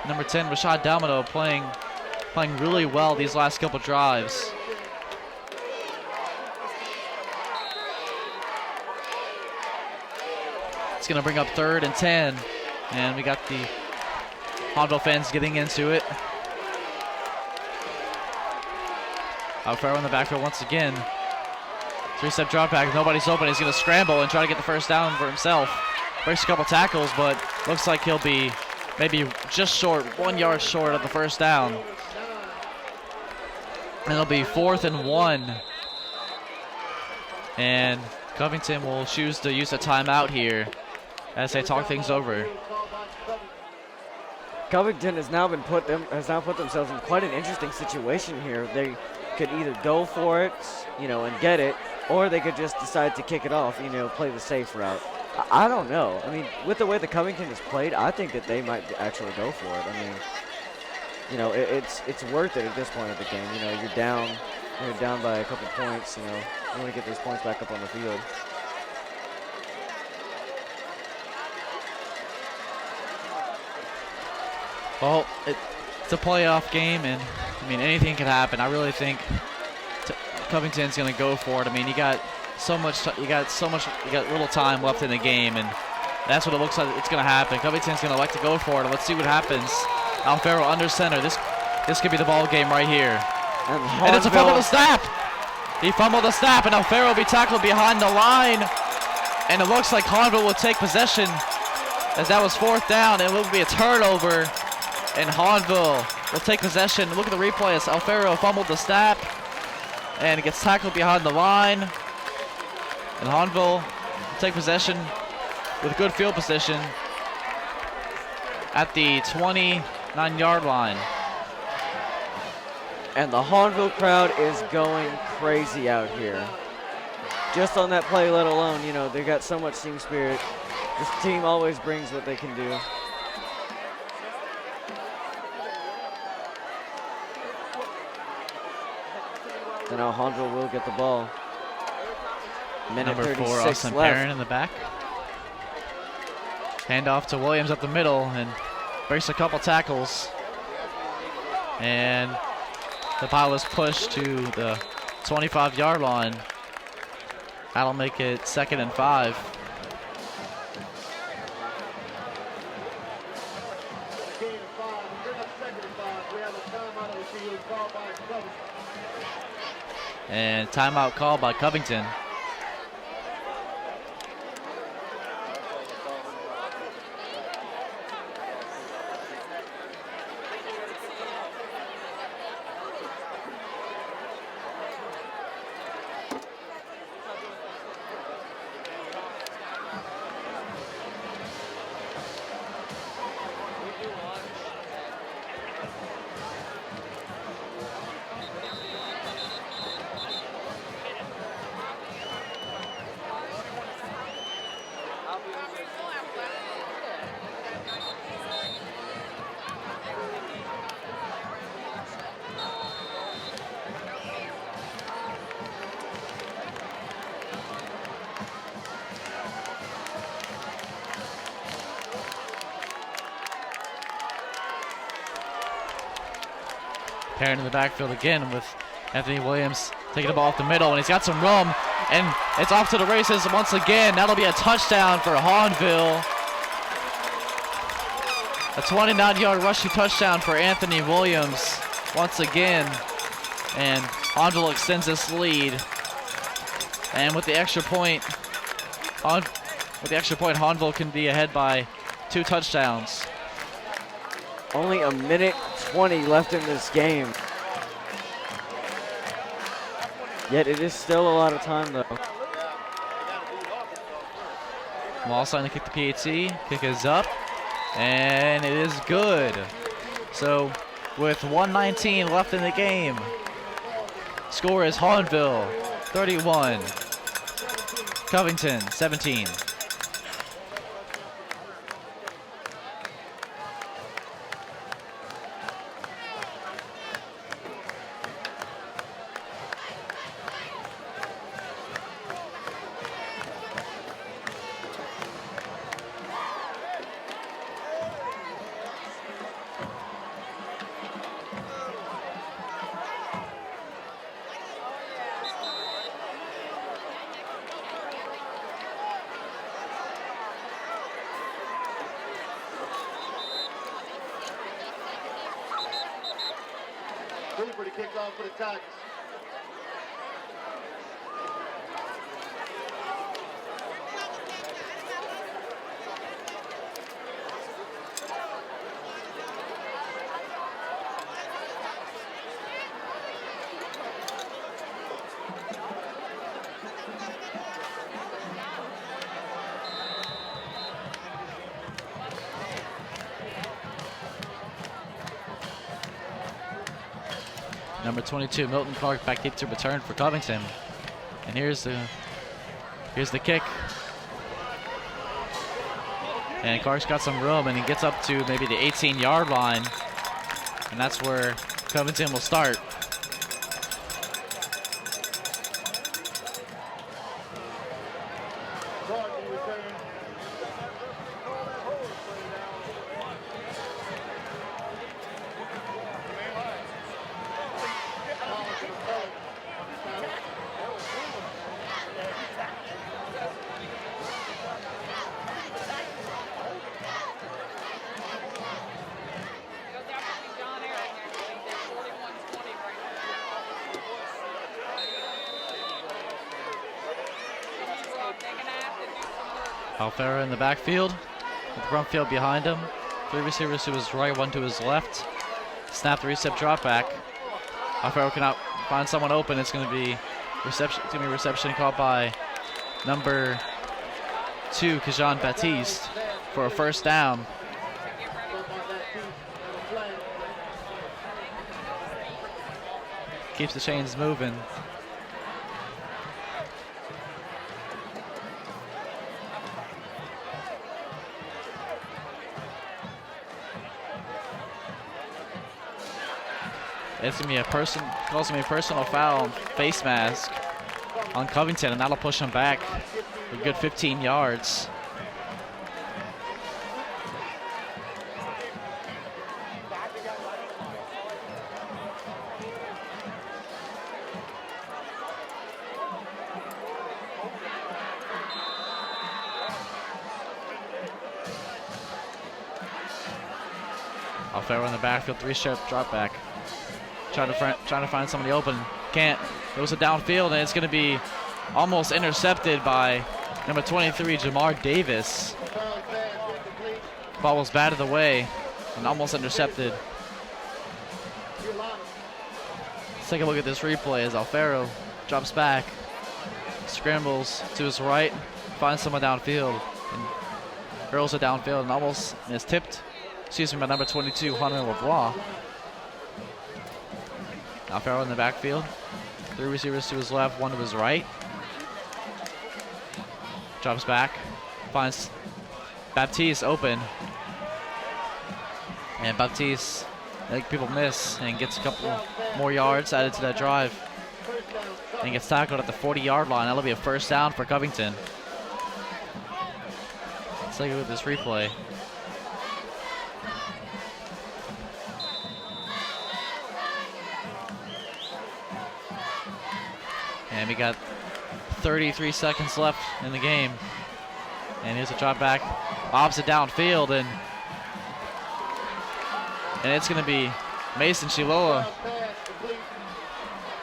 Number 10, Rashad Domino, playing really well these last couple drives. It's going to bring up third and 10. And we got the Hahnville fans getting into it. Alfaro in the backfield once again. Three-step drop back. Nobody's open. He's going to scramble and try to get the first down for himself. breaks a couple tackles, but looks like he'll be maybe just short, 1 yard short of the first down. And it'll be 4th and 1. And Covington will choose to use a timeout here as they talk things over. Covington has now put themselves in quite an interesting situation here. They could either go for it, and get it, or they could just decide to kick it off, play the safe route. I don't know. I mean, with the way the Covington has played, I think that they might actually go for it. I mean, it's worth it at this point of the game. You're down by a couple points. You want to get those points back up on the field. Well, it's a playoff game, and I mean anything can happen. I really think Covington's going to go for it. I mean, you got little time left in the game, and that's what it looks like it's going to happen. Covington's going to like to go for it. Let's see what happens. Alfaro under center. This could be the ball game right here. And it's a fumble to snap. He fumbled the snap, and Alfaro will be tackled behind the line. And it looks like Hahnville will take possession, as that was 4th down, and it will be a turnover. And Hahnville will take possession. Look at the replay as Alfaro fumbled the snap, and it gets tackled behind the line. And Hahnville will take possession with good field position at the 29-yard line. And the Hahnville crowd is going crazy out here. Just on that play, let alone, they got so much team spirit. This team always brings what they can do. And now Hahnville will get the ball. Minute Number 4, 36 Austin left. Perrin in the back. Hand off to Williams up the middle and breaks a couple tackles. And the ball is pushed to the 25-yard line. That'll make it 2nd and 5. And timeout called by Covington. Perrin in the backfield again with Anthony Williams taking the ball off the middle, and he's got some room, and it's off to the races once again. That'll be a touchdown for Hahnville. A 29-yard rushing touchdown for Anthony Williams once again, and Hahnville extends this lead. And with the extra point, Hahnville can be ahead by 2 touchdowns. Only a minute 20 left in this game. Yet it is still a lot of time, though. Ball starting to kick the PAT. Kick is up, and it is good. So with 1:19 left in the game, score is Hahnville 31, Covington 17. Hooper to kick off for the Tigers. Number 22, Milton Clark, back deep to return for Covington. And here's the kick. And Clark's got some room, and he gets up to maybe the 18-yard line. And that's where Covington will start. Alfaro in the backfield, with Brumfield behind him. 3 receivers to his right, 1 to his left. Snap, 3-step drop back. Alfaro cannot find someone open. It's going to be reception caught by number 2, Kajan Baptiste, for a first down. Keeps the chains moving. It's going to be a personal foul, face mask on Covington, and that'll push him back a good 15 yards. Alfaro in the backfield, 3-step drop back. Trying to find somebody open. Can't. Goes to downfield, and it's going to be almost intercepted by number 23, Jamar Davis. Ball was batted away and almost intercepted. Let's take a look at this replay as Alfaro drops back, scrambles to his right, finds someone downfield, and hurls it downfield and almost is tipped. Excuse me, by number 22, Hunter LeBlanc. Alfaro in the backfield. 3 receivers to his left, 1 to his right. Drops back, finds Baptiste open. And Baptiste, I think people miss, and gets a couple more yards added to that drive. And gets tackled at the 40-yard line. That'll be a first down for Covington. Let's take a look at this replay. And we got 33 seconds left in the game. And here's a drop back, opposite downfield, and it's going to be Mason Shiloh.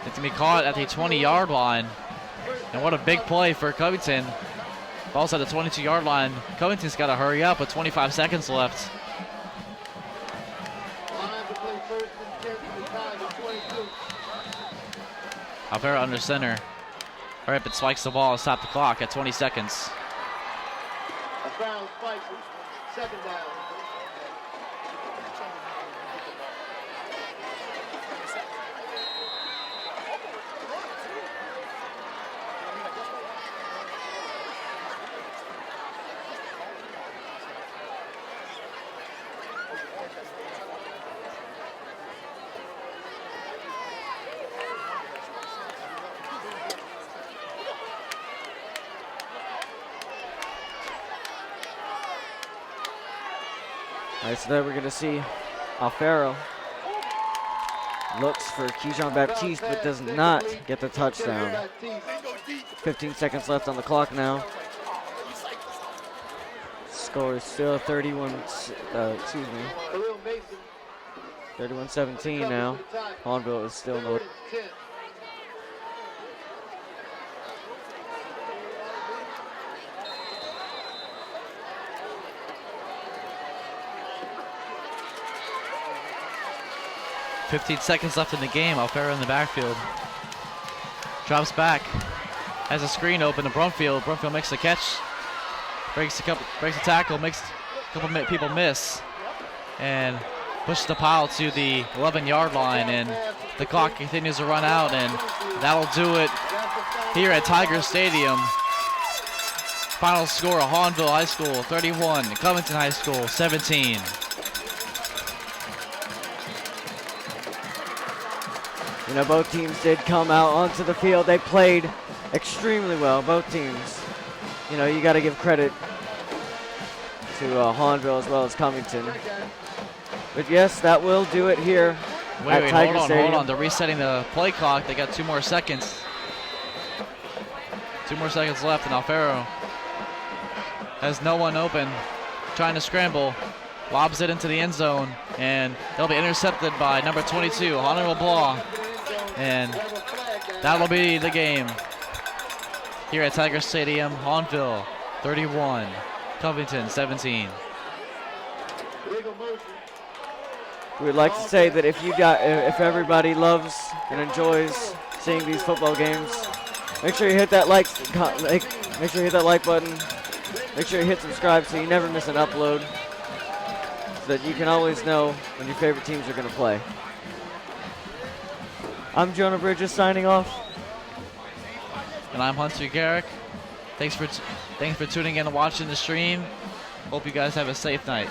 It's going to be caught at the 20-yard line. And what a big play for Covington. Ball's at the 22-yard line. Covington's got to hurry up with 25 seconds left. Alfaro under center. Hurry up and spikes the ball and stop the clock at 20 seconds. Brown spikes it. 2nd down. All right, so there we're going to see Alfaro looks for Keyshawn Baptiste, but does not get the touchdown. 15 seconds left on the clock now. Score is still 31-17 now. Hahnville is still in the lead. 15 seconds left in the game. Alfaro in the backfield. Drops back. Has a screen open to Brumfield. Brumfield makes the catch. Breaks the tackle. Makes a couple people miss. And pushes the pile to the 11-yard line. And The clock continues to run out, and that'll do it here at Tiger Stadium. Final score, Hahnville High School 31, Covington High School 17. You know, both teams did come out onto the field. They played extremely well, both teams. You know, you got to give credit to Hahnville as well as Covington. But yes, that will do it here at Tiger Stadium. Hold on. They're resetting the play clock. They got 2 more seconds. 2 more seconds left, and Alfaro has no one open, trying to scramble, lobs it into the end zone, and they'll be intercepted by number 22, Honorable Blah, and that'll be the game here at Tiger Stadium. Hahnville 31, Covington 17. We'd like to say that if everybody loves and enjoys seeing these football games, make sure you hit that like button. Make sure you hit subscribe so you never miss an upload, so that you can always know when your favorite teams are going to play. I'm Jonah Bridges signing off. And I'm Hunter Garrick. Thanks for tuning in and watching the stream. Hope you guys have a safe night.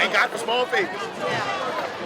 Thank God for small favors. Yeah.